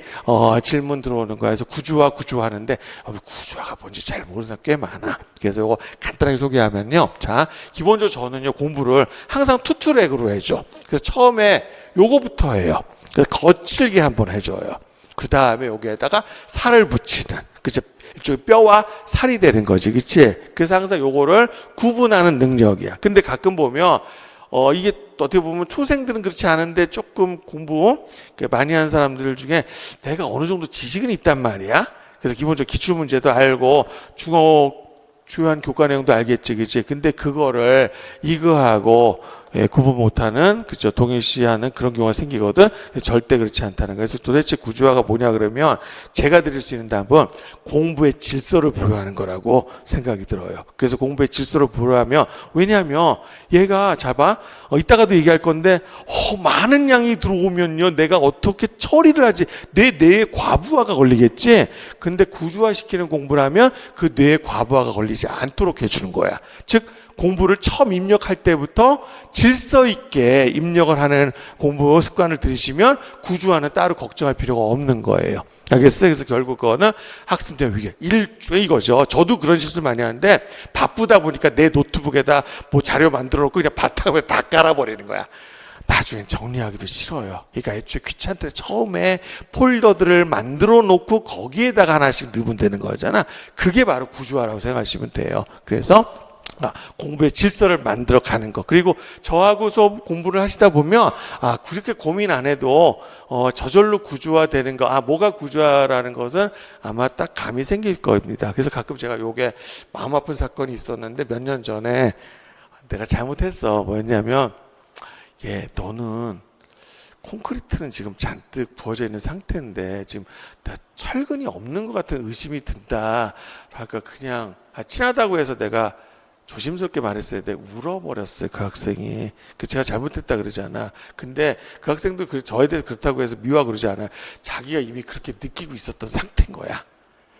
질문 들어오는 거야. 그래서 구조화하는데 구조화가 뭔지 잘 모르는 사람 꽤 많아. 그래서 이거 간단하게 소개하면요. 자, 기본적으로 저는요 공부를 항상 투트랙으로 해줘. 그래서 처음에 요거부터 해요. 그래서 거칠게 한번 해줘요. 그 다음에 여기에다가 살을 붙이는. 그치? 일종의 뼈와 살이 되는 거지, 그치? 그래서 항상 요거를 구분하는 능력이야. 근데 가끔 보면 이게 어떻게 보면 초생들은 그렇지 않은데 조금 공부 많이 하는 사람들 중에 내가 어느 정도 지식은 있단 말이야. 그래서 기본적으로 기출문제도 알고 주요한 교과 내용도 알겠지, 그치? 근데 그거를 이거하고 구분 못하는, 그죠? 동일시하는 그런 경우가 생기거든. 절대 그렇지 않다는 거예요. 그래서 도대체 구조화가 뭐냐 그러면 제가 드릴 수 있는 답은 공부의 질서를 부여하는 거라고 생각이 들어요. 그래서 공부의 질서를 부여하면, 왜냐하면 얘가 이따가도 얘기할 건데 많은 양이 들어오면요 내가 어떻게 처리를 하지? 내 뇌에 과부하가 걸리겠지. 근데 구조화시키는 공부를 하면 그 뇌에 과부하가 걸리지 않도록 해주는 거야. 즉 공부를 처음 입력할 때부터 질서 있게 입력을 하는 공부 습관을 들이시면 구조화는 따로 걱정할 필요가 없는 거예요. 알겠어요? 그래서 결국 그거는 학습된 위기 이거죠. 저도 그런 실수 많이 하는데 바쁘다 보니까 내 노트북에다 뭐 자료 만들어 놓고 그냥 바탕을 다 깔아버리는 거야. 나중엔 정리하기도 싫어요. 그러니까 애초에 귀찮대. 처음에 폴더들을 만들어 놓고 거기에다가 하나씩 넣으면 되는 거잖아. 그게 바로 구조화라고 생각하시면 돼요. 그래서 공부의 질서를 만들어 가는 거. 그리고 저하고 수업 공부를 하시다 보면 그렇게 고민 안 해도 저절로 구조화되는 거, 뭐가 구조화라는 것은 아마 딱 감이 생길 겁니다. 그래서 가끔 제가 요게 마음 아픈 사건이 있었는데 몇 년 전에 내가 잘못했어. 뭐였냐면 너는 콘크리트는 지금 잔뜩 부어져 있는 상태인데 지금 나 철근이 없는 것 같은 의심이 든다. 그러니까 그냥 친하다고 해서 내가 조심스럽게 말했어야 돼. 울어버렸어요, 그 학생이. 제가 잘못했다 그러잖아. 근데 그 학생도 저에 대해서 그렇다고 해서 미워하고 그러지 않아요. 자기가 이미 그렇게 느끼고 있었던 상태인 거야.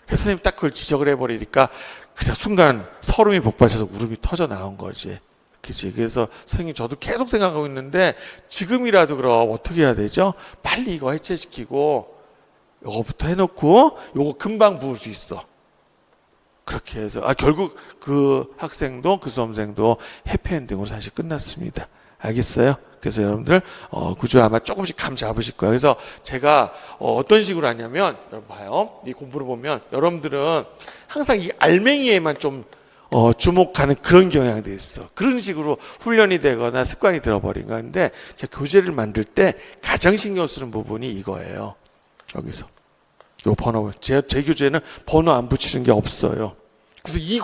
그래서 선생님이 딱 그걸 지적을 해버리니까 그냥 순간 서름이 복받쳐서 울음이 터져 나온 거지. 그치? 그래서 선생님 저도 계속 생각하고 있는데 지금이라도 그럼 어떻게 해야 되죠? 빨리 이거 해체시키고 요거부터 해놓고 요거 금방 부을 수 있어. 그렇게 해서 결국 그 학생도 그 수험생도 해피엔딩으로 사실 끝났습니다. 알겠어요? 그래서 여러분들 구조 아마 조금씩 감 잡으실 거예요. 그래서 제가 어떤 식으로 하냐면 여러분 봐요. 이 공부를 보면 여러분들은 항상 이 알맹이에만 좀 주목하는 그런 경향도 있어. 그런 식으로 훈련이 되거나 습관이 들어버린 건데 제가 교재를 만들 때 가장 신경 쓰는 부분이 이거예요. 여기서 요 번호, 제 교재는 번호 안 붙이는 게 없어요. 그래서 이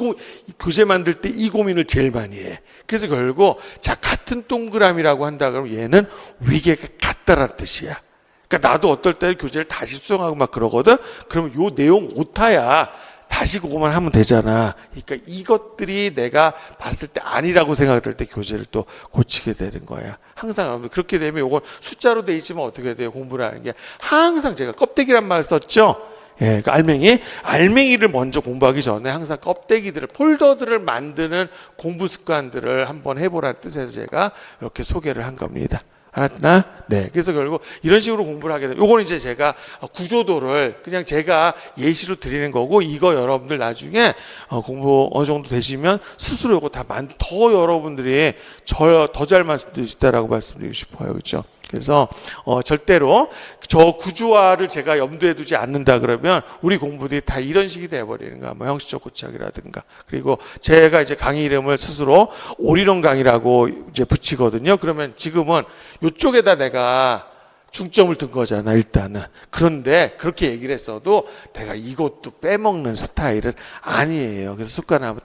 교재 만들 때 이 고민을 제일 많이 해. 그래서 결국 같은 동그라미라고 한다 그러면 얘는 위계가 같다라는 뜻이야. 그러니까 나도 어떨 때 교재를 다시 수정하고 막 그러거든. 그러면 요 내용 오타야 다시 그거만 하면 되잖아. 그러니까 이것들이 내가 봤을 때 아니라고 생각될 때 교재를 또 고치게 되는 거야. 항상 여러분들 그렇게 되면 이건 숫자로 돼 있지만 어떻게 돼요? 공부를 하는 게 항상 제가 껍데기란 말 썼죠. 그 알맹이를 먼저 공부하기 전에 항상 껍데기들을 폴더들을 만드는 공부 습관들을 한번 해보라는 뜻에서 제가 이렇게 소개를 한 겁니다. 알았나? 네. 그래서 결국 이런 식으로 공부를 하게 되면 요거는 이제 제가 구조도를 그냥 제가 예시로 드리는 거고 이거 여러분들 나중에 공부 어느 정도 되시면 스스로 요거 더 여러분들이 더 잘 말씀드릴 수 있다라고 말씀드리고 싶어요. 그렇죠? 그래서 절대로 저 구조화를 제가 염두에 두지 않는다 그러면 우리 공부들이 다 이런 식이 돼버리는 거야. 뭐 형식적 고착이라든가. 그리고 제가 이제 강의 이름을 스스로 올인원 강의라고 이제 붙이거든요. 그러면 지금은 이쪽에다 내가 중점을 둔 거잖아, 일단은. 그런데 그렇게 얘기를 했어도 내가 이것도 빼먹는 스타일은 아니에요. 그래서 습관하면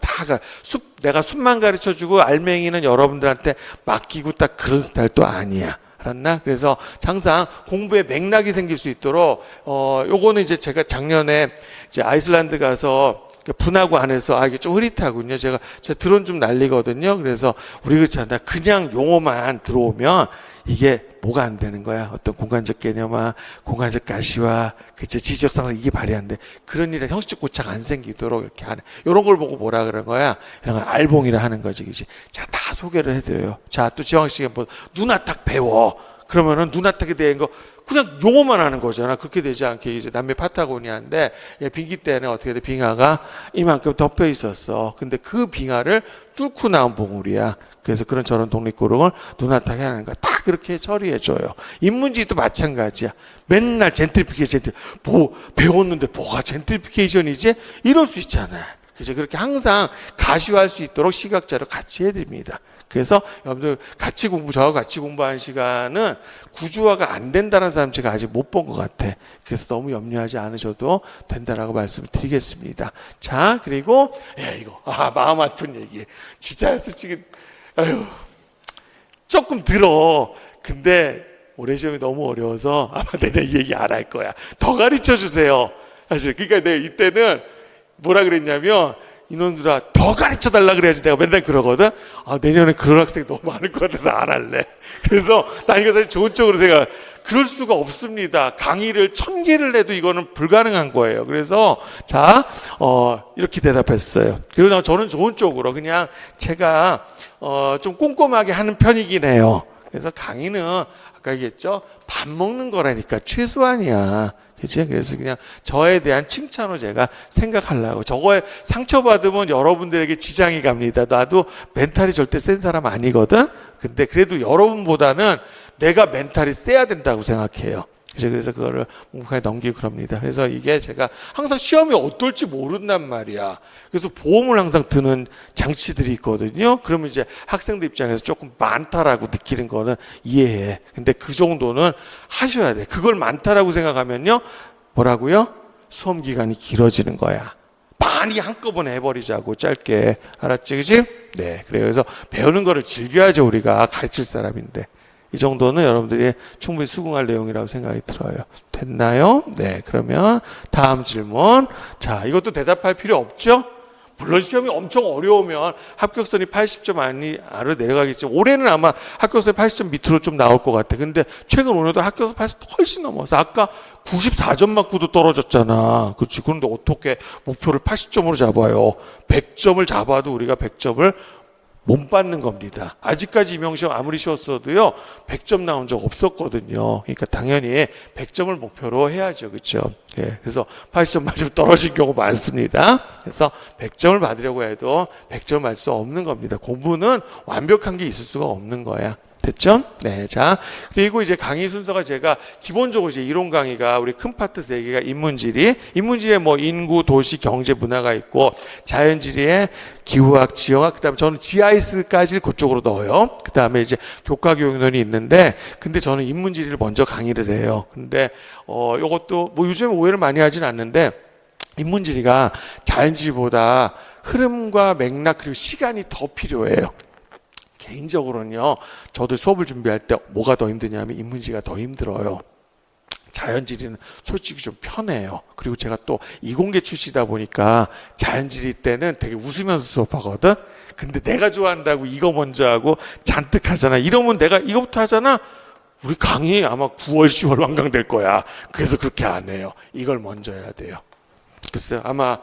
내가 숲만 가르쳐 주고 알맹이는 여러분들한테 맡기고 딱 그런 스타일도 아니야. 알았나? 그래서 항상 공부에 맥락이 생길 수 있도록 요거는 이제 제가 작년에 이제 아이슬란드 가서 분하고 안 해서 이게 좀 흐릿하군요. 제가 드론 좀 날리거든요. 그래서 우리 그렇잖아. 그냥 용어만 들어오면 이게 뭐가 안 되는 거야. 어떤 공간적 개념화, 공간적 가시화, 그치, 지적 상상 이게 발휘 안 돼. 그런 일에 형식적 고착 안 생기도록 이렇게 하는. 이런 걸 보고 뭐라 그런 거야? 이런 걸 알봉이라 하는 거지, 그치. 자, 다 소개를 해드려요. 자, 또 지왕 씨가 뭐 눈아탁 배워. 그러면은 눈아탁에 대한 거 그냥 용어만 하는 거잖아. 그렇게 되지 않게 이제 남미 파타고니아인데 빙기 때는 어떻게 돼? 빙하가 이만큼 덮여 있었어. 근데 그 빙하를 뚫고 나온 봉우리야. 그래서 그런 저런 독립구름을 눈아탁에 하는 거야. 다 그렇게 처리해줘요. 인문지도 마찬가지야. 맨날 젠트리피케이션, 배웠는데 뭐가 젠트리피케이션이지? 이럴 수 있잖아. 그래서 그렇게 항상 가시화할 수 있도록 시각자료 같이 해드립니다. 그래서 여러분들 저하고 같이 공부하는 시간은 구조화가 안 된다는 사람 제가 아직 못 본 것 같아. 그래서 너무 염려하지 않으셔도 된다라고 말씀을 드리겠습니다. 자, 그리고 이거 마음 아픈 얘기. 진짜 솔직히 조금 들어. 근데 올해 시험이 너무 어려워서 아마 내년 얘기 안 할 거야. 더 가르쳐 주세요. 사실 그러니까 내가 이때는 뭐라 그랬냐면 이놈들아 더 가르쳐 달라 그래야지 내가 맨날 그러거든. 내년에 그런 학생이 너무 많을 것 같아서 안 할래. 그래서 난 이거 사실 좋은 쪽으로 생각. 그럴 수가 없습니다. 강의를 1000개를 해도 이거는 불가능한 거예요. 그래서 이렇게 대답했어요. 그래서 저는 좋은 쪽으로 그냥 제가 좀 꼼꼼하게 하는 편이긴 해요. 그래서 강의는 아까 얘기했죠. 밥 먹는 거라니까 최소한이야. 그치? 그래서 그냥 저에 대한 칭찬으로 제가 생각하려고. 저거에 상처받으면 여러분들에게 지장이 갑니다. 나도 멘탈이 절대 센 사람 아니거든? 근데 그래도 여러분보다는 내가 멘탈이 세야 된다고 생각해요. 그래서 그거를 묵묵하게 넘기고 그럽니다. 그래서 이게 제가 항상 시험이 어떨지 모른단 말이야. 그래서 보험을 항상 드는 장치들이 있거든요. 그러면 이제 학생들 입장에서 조금 많다라고 느끼는 거는 이해해. 근데 그 정도는 하셔야 돼. 그걸 많다라고 생각하면요, 뭐라고요? 수험 기간이 길어지는 거야. 많이 한꺼번에 해버리자고, 짧게. 알았지, 그지? 네. 그래서 배우는 거를 즐겨야죠. 우리가 가르칠 사람인데. 이 정도는 여러분들이 충분히 수긍할 내용이라고 생각이 들어요. 됐나요? 네. 그러면 다음 질문. 자, 이것도 대답할 필요 없죠? 물론 시험이 엄청 어려우면 합격선이 80점 아래로 내려가겠죠. 올해는 아마 합격선이 80점 밑으로 좀 나올 것 같아. 근데 최근 5년도 합격선 80점 훨씬 넘어서 아까 94점 맞고도 떨어졌잖아. 그렇지. 그런데 어떻게 목표를 80점으로 잡아요? 100점을 잡아도 우리가 100점을 못 받는 겁니다. 아직까지 임용시험 아무리 쉬웠어도요 100점 나온 적 없었거든요. 그러니까 당연히 100점을 목표로 해야죠. 그렇죠? 예, 그래서 80점 맞으면 떨어진 경우 많습니다. 그래서 100점을 받으려고 해도 100점을 맞을 수 없는 겁니다. 공부는 완벽한 게 있을 수가 없는 거야. 됐죠? 네. 자, 그리고 이제 강의 순서가 제가 기본적으로 이제 이론 강의가 우리 큰 파트 3개가 인문지리에 뭐 인구, 도시, 경제, 문화가 있고, 자연지리에 기후학, 지형학, 그 다음에 저는 GIS까지 그쪽으로 넣어요. 그 다음에 이제 교과교육론이 있는데, 근데 저는 인문지리를 먼저 강의를 해요. 근데, 요것도 뭐 요즘에 오해를 많이 하진 않는데, 인문지리가 자연지리보다 흐름과 맥락 그리고 시간이 더 필요해요. 개인적으로는요, 저도 수업을 준비할 때 뭐가 더 힘드냐면 인문지가 더 힘들어요. 자연지리는 솔직히 좀 편해요. 그리고 제가 또 이공계 출시다 보니까 자연지리 때는 되게 웃으면서 수업하거든. 근데 내가 좋아한다고 이거 먼저 하고 잔뜩 하잖아. 이러면 내가 이거부터 하잖아. 우리 강의 아마 9월, 10월 완강될 거야. 그래서 그렇게 안 해요. 이걸 먼저 해야 돼요. 글쎄요, 아마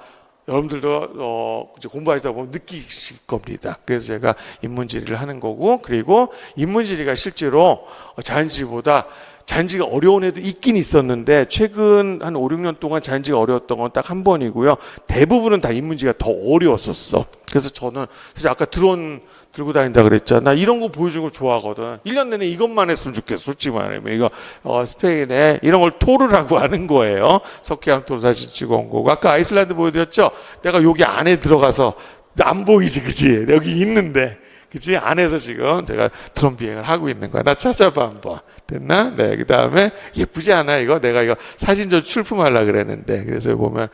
여러분들도 이제 공부하시다 보면 느끼실 겁니다. 그래서 제가 인문지리를 하는 거고, 그리고 인문지리가 실제로 자연지리보다 자연지리가 어려운 애도 있긴 있었는데 최근 한 5, 6년 동안 자연지리가 어려웠던 건 딱 한 번이고요. 대부분은 다 인문지리가 더 어려웠었어. 그래서 저는 사실 아까 드론 들고 다닌다 그랬잖아. 나 이런 거 보여주는 거 좋아하거든. 1년 내내 이것만 했으면 좋겠어. 솔직히 말하면. 이거 스페인에 이런 걸 토르라고 하는 거예요. 석회암 토르 사진 찍어 온 거고. 아까 아이슬란드 보여드렸죠? 내가 여기 안에 들어가서 안 보이지, 그치? 여기 있는데. 그치? 안에서 지금 제가 드론 비행을 하고 있는 거야. 나 찾아봐 한번. 됐나? 네. 그 다음에 예쁘지 않아 이거? 내가 이거 사진전 출품하려고 그랬는데. 그래서 보면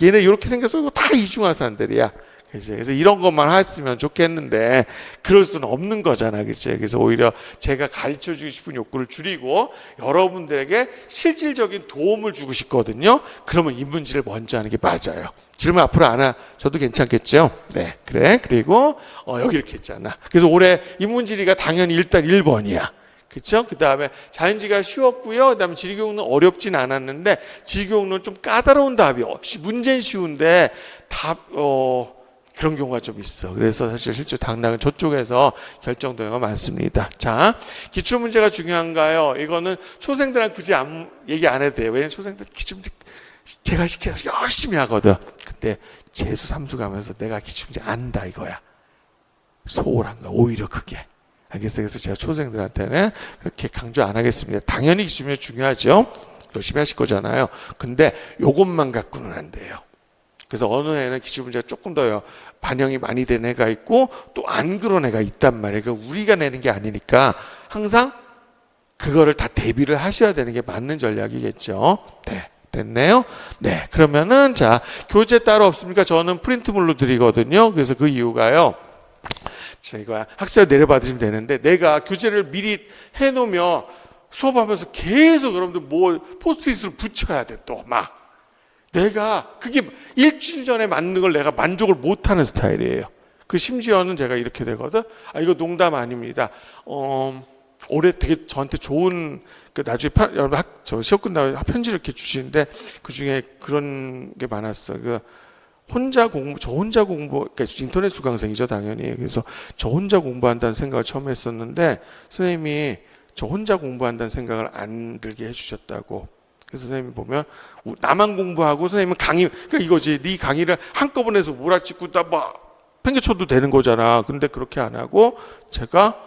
얘네 이렇게 생겼어. 이거 다 이중화산들이야. 그래서 이런 것만 했으면 좋겠는데 그럴 수는 없는 거잖아. 그치? 그래서 오히려 제가 가르쳐 주고 싶은 욕구를 줄이고 여러분들에게 실질적인 도움을 주고 싶거든요. 그러면 인문지를 먼저 하는 게 맞아요. 질문 앞으로 안 하셔도 괜찮겠죠? 네, 그래. 그리고 여기 이렇게 했잖아. 그래서 올해 인문지리가 당연히 일단 1번이야. 그렇죠? 그 다음에 자연지가 쉬웠고요. 그 다음에 지리교육은 어렵진 않았는데 지리교육은 좀 까다로운 답이 문제는 쉬운데 답 그런 경우가 좀 있어. 그래서 사실 실제 당락은 저쪽에서 결정되는 거 많습니다. 자, 기출문제가 중요한가요? 이거는 초생들한테 굳이 얘기 안 해도 돼요. 왜냐면 초생들 기출문제 제가 시켜서 열심히 하거든. 근데 재수, 삼수 가면서 내가 기출문제 안다 이거야. 소홀한 거야. 오히려 그게. 알겠어요? 그래서 제가 초생들한테는 그렇게 강조 안 하겠습니다. 당연히 기출문제 중요하죠. 열심히 하실 거잖아요. 근데 요것만 갖고는 안 돼요. 그래서 어느 애는 기출문제가 조금 더 반영이 많이 된 애가 있고 또 안 그런 애가 있단 말이에요. 그러니까 우리가 내는 게 아니니까 항상 그거를 다 대비를 하셔야 되는 게 맞는 전략이겠죠. 네. 됐네요. 네. 그러면은 자, 교재 따로 없습니까? 저는 프린트물로 드리거든요. 그래서 그 이유가요. 제가 학생 내려받으시면 되는데 내가 교재를 미리 해놓으면 수업하면서 계속 여러분들 뭐 포스트잇으로 붙여야 돼. 또 막. 내가 그게 일주일 전에 맞는 걸 내가 만족을 못하는 스타일이에요. 그 심지어는 제가 이렇게 되거든. 이거 농담 아닙니다. 올해 되게 저한테 좋은 그 나중에 여러분 저 시험 끝나고 편지를 이렇게 주시는데 그 중에 그런 게 많았어. 저 혼자 공부, 그러니까 인터넷 수강생이죠 당연히. 그래서 저 혼자 공부한다는 생각을 처음 했었는데 선생님이 저 혼자 공부한다는 생각을 안 들게 해주셨다고. 그래서 선생님이 보면 나만 공부하고 선생님은 강의, 그러니까 이거지. 네 강의를 한꺼번에 해서 몰아찍고 막 팽개쳐도 되는 거잖아. 근데 그렇게 안 하고 제가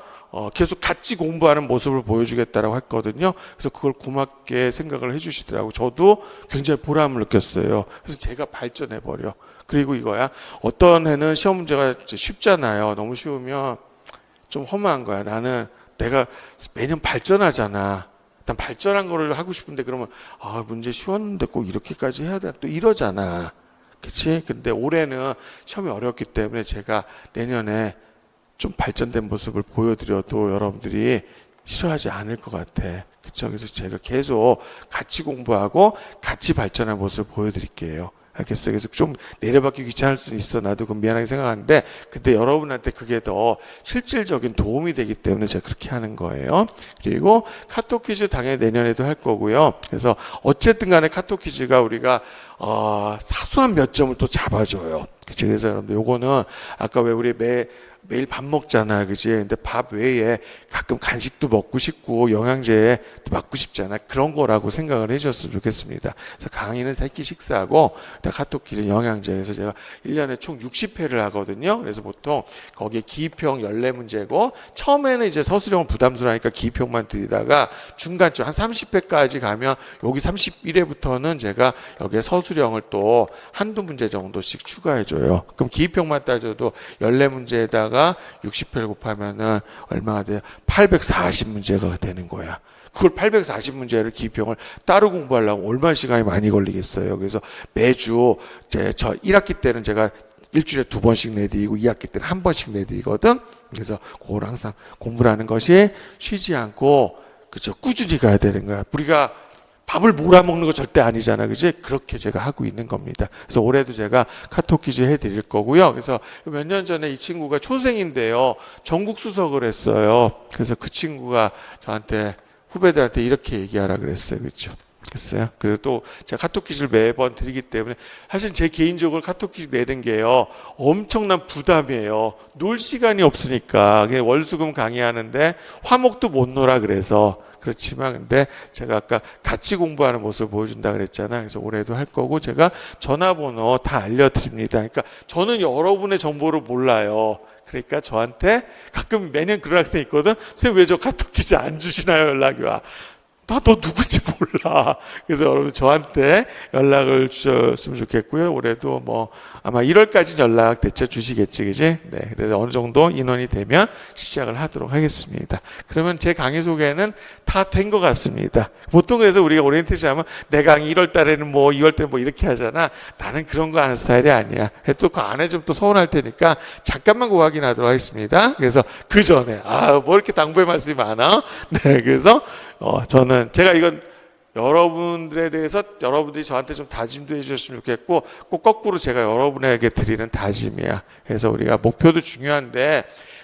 계속 같이 공부하는 모습을 보여주겠다라고 했거든요. 그래서 그걸 고맙게 생각을 해주시더라고요. 저도 굉장히 보람을 느꼈어요. 그래서 제가 발전해버려. 그리고 이거야. 어떤 해는 시험 문제가 쉽잖아요. 너무 쉬우면 좀 허무한 거야. 나는 내가 매년 발전하잖아. 난 발전한 거를 하고 싶은데 그러면 문제 쉬웠는데 꼭 이렇게까지 해야 돼. 또 이러잖아. 그치? 근데 올해는 시험이 어렵기 때문에 제가 내년에 좀 발전된 모습을 보여드려도 여러분들이 싫어하지 않을 것 같아. 그쵸? 그래서 제가 계속 같이 공부하고 같이 발전한 모습을 보여드릴게요. 알겠어요? 그래서 좀 내려받기 귀찮을 수는 있어. 나도 그건 미안하게 생각하는데, 근데 여러분한테 그게 더 실질적인 도움이 되기 때문에 제가 그렇게 하는 거예요. 그리고 카톡 퀴즈 당연히 내년에도 할 거고요. 그래서 어쨌든 간에 카톡 퀴즈가 우리가 사소한 몇 점을 또 잡아줘요. 그치? 그래서 여러분들 요거는 아까 왜 우리 매일 밥 먹잖아, 그지? 근데 밥 외에 가끔 간식도 먹고 싶고 영양제 먹고 싶잖아. 그런 거라고 생각을 해주셨으면 좋겠습니다. 그래서 강의는 3끼 식사하고 카톡 퀴즈 영양제. 그래서 제가 1년에 총 60회를 하거든요. 그래서 보통 거기에 기입형 14문제고 처음에는 이제 서술형은 부담스러우니까 기입형만 드리다가 중간쯤 한 30회까지 가면 여기 31회부터는 제가 여기에 서술형을 또 한두 문제 정도씩 추가해줘요. 그럼 기입형만 따져도 14문제에다가 60회를 곱하면은 얼마가 돼요? 840문제가 되는 거야. 그걸 840문제를 기입형을 따로 공부하려면 얼마나 시간이 많이 걸리겠어요. 그래서 매주 저 1학기 때는 제가 일주일에 2번씩 내드리고 2학기 때는 1번씩 내드리거든. 그래서 그걸 항상 공부를 하는 것이 쉬지 않고 그죠? 꾸준히 가야 되는 거야. 우리가 밥을 몰아먹는 거 절대 아니잖아. 그지? 그렇게 제가 하고 있는 겁니다. 그래서 올해도 제가 카톡 퀴즈 해드릴 거고요. 그래서 몇 년 전에 이 친구가 초생인데요. 전국 수석을 했어요. 그래서 그 친구가 저한테 후배들한테 이렇게 얘기하라 그랬어요. 그렇죠? 됐어요. 그래서 또 제가 카톡 퀴즈를 매번 드리기 때문에 사실 제 개인적으로 카톡 퀴즈 내는 게요. 엄청난 부담이에요. 놀 시간이 없으니까. 월수금 강의하는데 화목도 못 놀아 그래서. 그렇지만 근데 제가 아까 같이 공부하는 모습을 보여준다 그랬잖아요. 그래서 올해도 할 거고 제가 전화번호 다 알려드립니다. 그러니까 저는 여러분의 정보를 몰라요. 그러니까 저한테 가끔 매년 그런 학생이 있거든. 선생님 왜 저 카톡 퀴즈 안 주시나요? 연락이 와. 나 너 누구지 몰라. 그래서 여러분 저한테 연락을 주셨으면 좋겠고요. 올해도 뭐 아마 1월까지 연락 대체 주시겠지, 그지? 네, 그래서 어느 정도 인원이 되면 시작을 하도록 하겠습니다. 그러면 제 강의 소개는 다 된 것 같습니다. 보통 그래서 우리가 오리엔테이션 하면 내 강의 1월 달에는 뭐 2월 달에 뭐 이렇게 하잖아. 나는 그런 거 하는 스타일이 아니야. 또 그 안에 좀 또 서운할 테니까 잠깐만 그 확인하도록 하겠습니다. 그래서 그 전에 뭐 이렇게 당부의 말씀이 많아? 네, 그래서 저는 제가 이건 여러분들에 대해서 여러분들이 저한테 좀 다짐도 해주셨으면 좋겠고 꼭 거꾸로 제가 여러분에게 드리는 다짐이야. 그래서 우리가 목표도 중요한데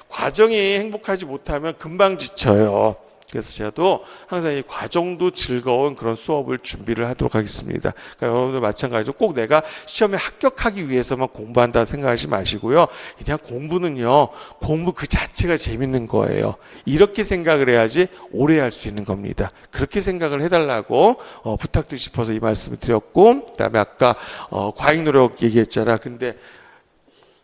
과정이 행복하지 못하면 금방 지쳐요. 그래서 저도 항상 이 과정도 즐거운 그런 수업을 준비를 하도록 하겠습니다. 그러니까 여러분들 마찬가지로 꼭 내가 시험에 합격하기 위해서만 공부한다 생각하지 마시고요. 그냥 공부는요, 공부 그 자체가 재밌는 거예요. 이렇게 생각을 해야지 오래 할 수 있는 겁니다. 그렇게 생각을 해달라고 부탁드리고 싶어서 이 말씀을 드렸고, 그다음에 아까 과잉 노력 얘기했잖아. 근데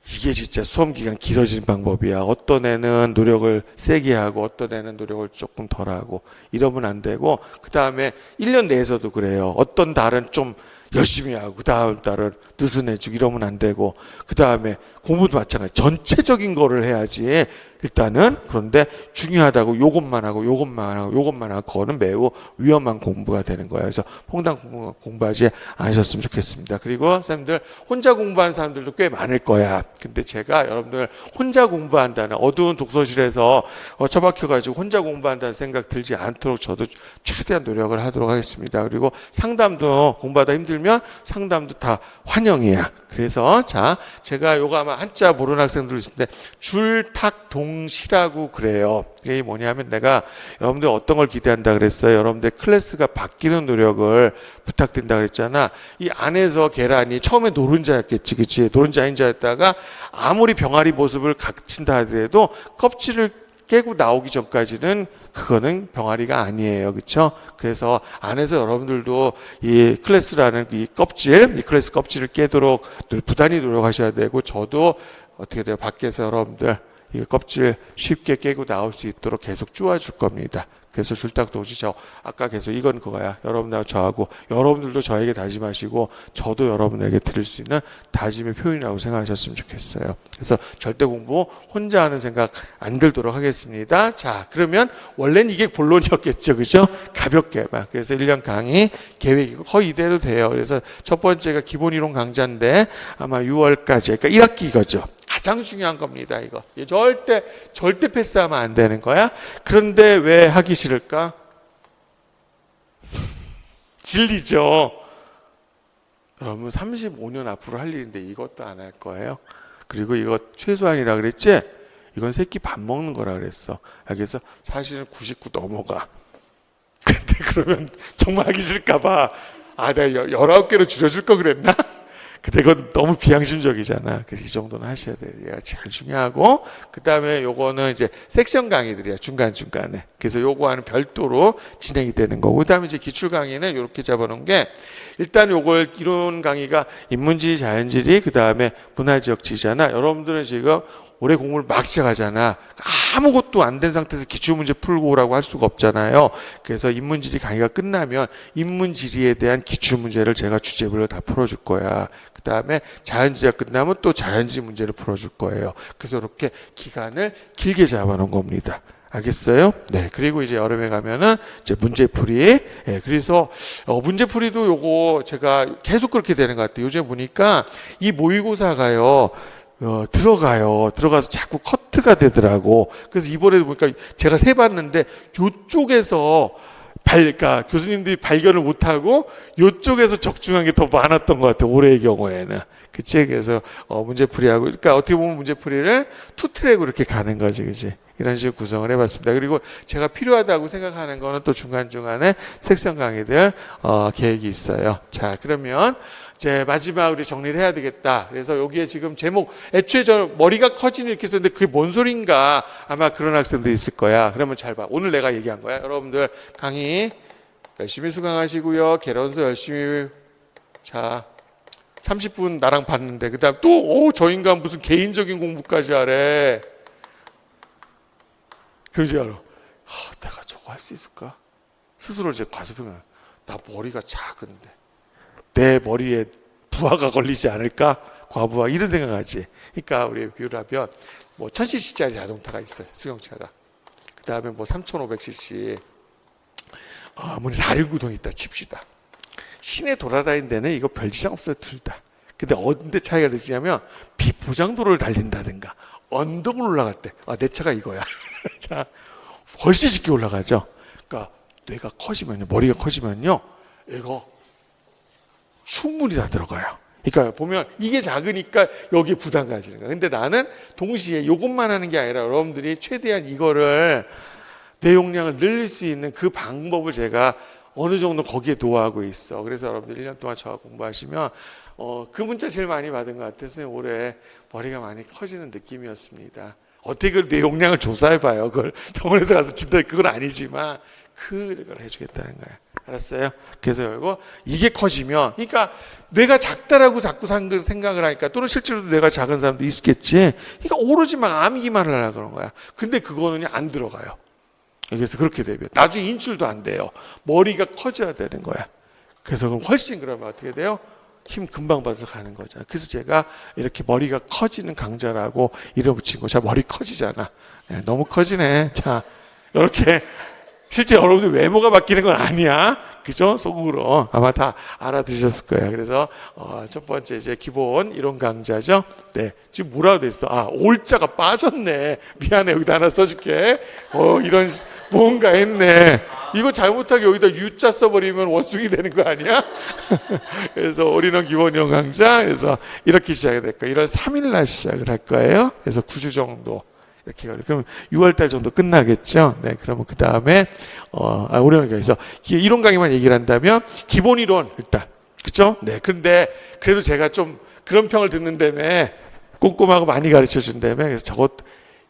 이게 진짜 수험 기간 길어지는 방법이야. 어떤 애는 노력을 세게 하고 어떤 애는 노력을 조금 덜 하고 이러면 안 되고, 그 다음에 1년 내에서도 그래요. 어떤 달은 좀 열심히 하고 그 다음 달은 느슨해지고 이러면 안 되고, 그 다음에 공부도 마찬가지. 전체적인 거를 해야지 일단은. 그런데 중요하다고 요것만 하고 요것만 하고 요것만 하고 그거는 매우 위험한 공부가 되는 거예요. 그래서 퐁당 공부하지 않으셨으면 좋겠습니다. 그리고 선생님들 혼자 공부하는 사람들도 꽤 많을 거야. 근데 제가 여러분들 혼자 공부한다는 어두운 독서실에서 처박혀가지고 혼자 공부한다는 생각 들지 않도록 저도 최대한 노력을 하도록 하겠습니다. 그리고 상담도 공부하다 힘들면 상담도 다 환영이야. 그래서 자, 제가 요거 아마 한자 모르는 학생들 있는데 줄탁동시라고 그래요. 이게 뭐냐면 내가 여러분들 어떤 걸 기대한다 그랬어요. 여러분들 클래스가 바뀌는 노력을 부탁드린다 그랬잖아. 이 안에서 계란이 처음에 노른자였겠지, 그치? 노른자 인자였다가 아무리 병아리 모습을 갖춘다 하더라도 껍질을 깨고 나오기 전까지는 그거는 병아리가 아니에요. 그렇죠? 그래서 안에서 여러분들도 이 클래스라는 이 껍질, 이 클래스 껍질을 깨도록 부단히 노력하셔야 되고, 저도 어떻게 돼요? 밖에서 여러분들 이 껍질 쉽게 깨고 나올 수 있도록 계속 쪼아줄 겁니다. 그래서 줄딱도지 저 아까 계속 이건 그거야. 여러분하고 저하고 여러분들도 저에게 다짐하시고 저도 여러분에게 드릴 수 있는 다짐의 표현이라고 생각하셨으면 좋겠어요. 그래서 절대 공부 혼자 하는 생각 안 들도록 하겠습니다. 자, 그러면 원래는 이게 본론이었겠죠, 그죠? 가볍게만. 그래서 1년 강의 계획이고 거의 이대로 돼요. 그래서 첫 번째가 기본 이론 강좌인데 아마 6월까지, 그러니까 1학기 이거죠. 가장 중요한 겁니다, 이거. 절대 패스하면 안 되는 거야. 그런데 왜 하기 싫을까? 진리죠. 여러분 35년 앞으로 할 일인데 이것도 안 할 거예요. 그리고 이거 최소한이라 그랬지? 이건 새끼 밥 먹는 거라 그랬어. 그래서 사실은 99 넘어가. 근데 그러면 정말 하기 싫을까 봐. 아, 내가 19개로 줄여줄 거 그랬나? 근데 그건 너무 비양심적이잖아. 그래서 이 정도는 하셔야 돼요. 얘가 제일 중요하고, 그 다음에 요거는 이제 섹션 강의들이야, 중간중간에. 그래서 요거와는 별도로 진행이 되는 거고, 그 다음에 이제 기출 강의는 이렇게 잡아놓은 게, 일단 요걸 이론 강의가 인문지리, 자연지리, 그 다음에 문화지역지리잖아. 여러분들은 지금 올해 공부를 막 시작하잖아. 아무것도 안 된 상태에서 기출문제 풀고 오라고 할 수가 없잖아요. 그래서 인문지리 강의가 끝나면 인문지리에 대한 기출문제를 제가 주제별로 다 풀어줄 거야. 그 다음에 자연지리가 끝나면 또 자연지리 문제를 풀어줄 거예요. 그래서 이렇게 기간을 길게 잡아놓은 겁니다. 알겠어요? 네. 그리고 이제 여름에 가면은 이제 문제풀이. 예, 그래서 문제풀이도 요거 제가 계속 그렇게 되는 것 같아요. 요즘 보니까 이 모의고사가요. 들어가서 자꾸 커트가 되더라고. 그래서 이번에도 보니까 제가 세봤는데 요쪽에서 그러니까 교수님들이 발견을 못하고 요쪽에서 적중한 게 더 많았던 것 같아요. 올해의 경우에는. 그치? 그래서 문제풀이하고, 그러니까 어떻게 보면 문제풀이를 투 트랙으로 이렇게 가는 거지, 그치? 이런 식으로 구성을 해봤습니다. 그리고 제가 필요하다고 생각하는 거는 또 중간중간에 섹션 강의들 계획이 있어요. 자, 그러면 이제 마지막으로 정리를 해야 되겠다. 그래서 여기에 지금 제목, 애초에 저 머리가 커지는 이렇게 썼는데 그게 뭔 소린가 아마 그런 학생도 있을 거야. 그러면 잘 봐. 오늘 내가 얘기한 거야. 여러분들 강의 열심히 수강하시고요. 개론서 열심히. 자, 30분 나랑 봤는데 그 다음 또 저 인간 무슨 개인적인 공부까지 하래. 그러지 않아. 내가 저거 할 수 있을까? 스스로 이제 과소평가. 나 머리가 작은데 내 머리에 부하가 걸리지 않을까? 과부하 이런 생각하지. 그러니까 우리 비유라면 뭐 1000cc짜리 자동차가 있어요. 승용차가. 그 다음에 뭐 3500cc 아무리 4륜구동이 있다 칩시다. 시내 돌아다니는 데는 이거 별 지장 없어요. 둘 다. 근데 어딘데 차이가 되냐면 비포장도로를 달린다든가 언덕을 올라갈 때 내 차가 이거야. 자, 훨씬 쉽게 올라가죠. 그러니까 뇌가 커지면요, 머리가 커지면요, 이거 충분히 다 들어가요. 그러니까 보면 이게 작으니까 여기에 부담 가지는 거야. 근데 나는 동시에 이것만 하는 게 아니라 여러분들이 최대한 이거를 뇌 용량을 늘릴 수 있는 그 방법을 제가 어느 정도 거기에 노하고 있어. 그래서 여러분들 1년 동안 저와 공부하시면 그 문자 제일 많이 받은 것 같아서 올해 머리가 많이 커지는 느낌이었습니다. 어떻게 그 뇌 용량을 조사해봐요. 그걸 병원에서 가서 진단 그건 아니지만 그걸 해주겠다는 거야. 알았어요? 그래서 결국 이게 커지면, 그러니까 뇌가 작다라고 자꾸 생각을 하니까, 또는 실제로도 뇌가 작은 사람도 있겠지. 그러니까 오로지 막 암기만 하려고 그런 거야. 근데 그거는 안 들어가요. 그래서 그렇게 되면 나중에 인출도 안 돼요. 머리가 커져야 되는 거야. 그래서 그럼 훨씬 그러면 어떻게 돼요? 힘 금방 받아서 가는 거잖아. 그래서 제가 이렇게 머리가 커지는 강좌라고 이름 붙인 거. 자, 머리 커지잖아. 네, 너무 커지네. 자, 이렇게 실제 여러분들 외모가 바뀌는 건 아니야. 그죠? 속으로 아마 다 알아들으셨을 거예요. 그래서 첫 번째 이제 기본 이론 강좌죠. 네, 지금 뭐라고 돼 있어? 올자가 빠졌네. 미안해, 여기다 하나 써줄게. 이런 뭔가 했네. 이거 잘못하게 여기다 U자 써버리면 원숭이 되는 거 아니야? 그래서 올인원 기본 이론 강좌. 그래서 이렇게 시작이 될 거예요. 1월 3일날 시작을 할 거예요. 그래서 9주 정도. 이렇게 그러면 6월달 정도 끝나겠죠. 네, 그러면 그 다음에 우리는 이론 강의만 얘기를 한다면 기본 이론 일단 그렇죠? 네, 근데 그래도 제가 좀 그런 평을 듣는다며 꼼꼼하고 많이 가르쳐 준다며 그래서 저것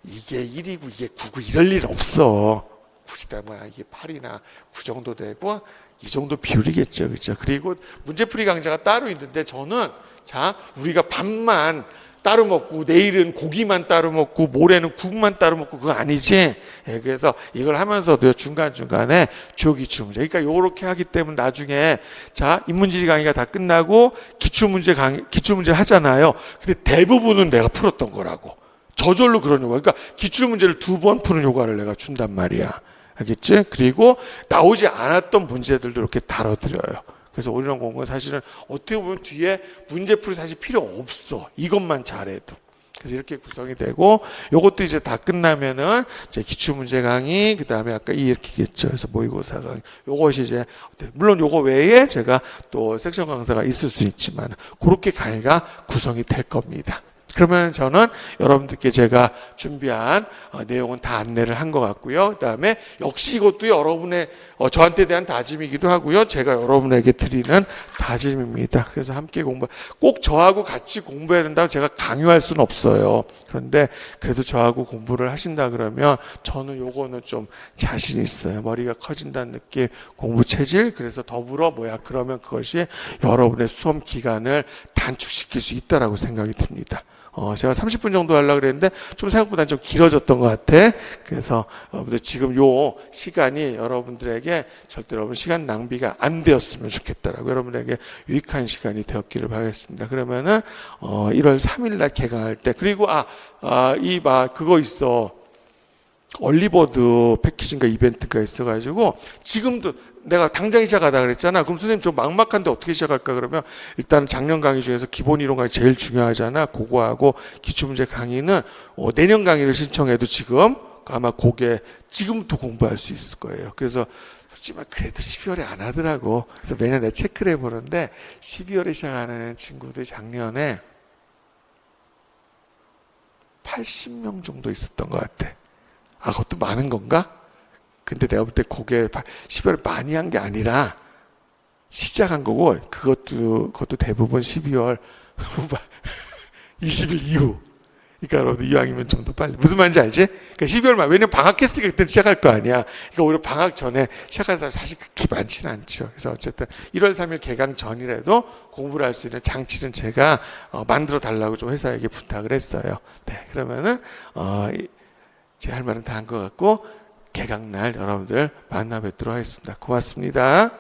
이게 1이고 이게 9고 이럴 일 없어. 굳이 따면 이게 8이나 9 정도 되고 이 정도 비율이겠죠, 그렇죠? 그리고 문제풀이 강좌가 따로 있는데 저는 자 우리가 반만 따로 먹고 내일은 고기만 따로 먹고 모레는 국만 따로 먹고 그거 아니지. 예, 그래서 이걸 하면서도 중간중간에 주요 기출문제. 그러니까 요렇게 하기 때문에 나중에 자 인문지리 강의가 다 끝나고 기출문제를 하잖아요. 근데 대부분은 내가 풀었던 거라고. 저절로 그런 요가. 그러니까 기출문제를 2번 푸는 요가를 내가 준단 말이야. 알겠지? 그리고 나오지 않았던 문제들도 이렇게 다뤄드려요. 그래서 올인원 공부는 사실은 어떻게 보면 뒤에 문제풀이 사실 필요 없어. 이것만 잘해도. 그래서 이렇게 구성이 되고 요것도 이제 다 끝나면은 이제 기출문제 강의 그다음에 아까 이렇게겠죠. 그래서 모의고사 강의 요것이 이제 물론 요거 외에 제가 또 섹션 강사가 있을 수 있지만 그렇게 강의가 구성이 될 겁니다. 그러면 저는 여러분들께 제가 준비한 내용은 다 안내를 한 것 같고요. 그다음에 역시 이것도 여러분의 저한테 대한 다짐이기도 하고요. 제가 여러분에게 드리는 다짐입니다. 그래서 함께 꼭 저하고 같이 공부해야 된다고 제가 강요할 수는 없어요. 그런데 그래도 저하고 공부를 하신다 그러면 저는 요거는 좀 자신 있어요. 머리가 커진다는 느낌, 공부 체질. 그래서 더불어 그러면 그것이 여러분의 수험 기간을 단축시킬 수 있다라고 생각이 듭니다. 제가 30분 정도 하려고 그랬는데 좀 생각보다 좀 길어졌던 것 같아. 그래서 지금 요 시간이 여러분들에게 절대 여러분 시간 낭비가 안 되었으면 좋겠다라고 여러분에게 유익한 시간이 되었기를 바라겠습니다. 그러면은 1월 3일 날 개강할 때 그리고 그거 있어. 얼리버드 패키지인가 이벤트가 있어가지고 지금도 내가 당장 시작하다 그랬잖아. 그럼 선생님 좀 막막한데 어떻게 시작할까 그러면 일단 작년 강의 중에서 기본 이론 강의 제일 중요하잖아. 그거하고 기출문제 강의는 내년 강의를 신청해도 지금 아마 그게 지금부터 공부할 수 있을 거예요. 그래서 솔직히 그래도 12월에 안 하더라고. 그래서 매년 내가 체크를 해보는데 12월에 시작하는 친구들이 작년에 80명 정도 있었던 것 같아. 그것도 많은 건가? 근데 내가 볼 때 그게 12월에 많이 한 게 아니라 시작한 거고 그것도 대부분 12월 후반 20일 이후. 그러니까 여러분들 이왕이면 좀 더 빨리. 무슨 말인지 알지? 그러니까 12월 말 왜냐면 방학했으니까 그때 시작할 거 아니야. 그러니까 오히려 방학 전에 시작한 사람 사실 그렇게 많지는 않죠. 그래서 어쨌든 1월 3일 개강 전이라도 공부를 할 수 있는 장치는 제가 만들어 달라고 좀 회사에게 부탁을 했어요. 네, 그러면은 제 할 말은 다 한 것 같고 개강날 여러분들 만나 뵙도록 하겠습니다. 고맙습니다.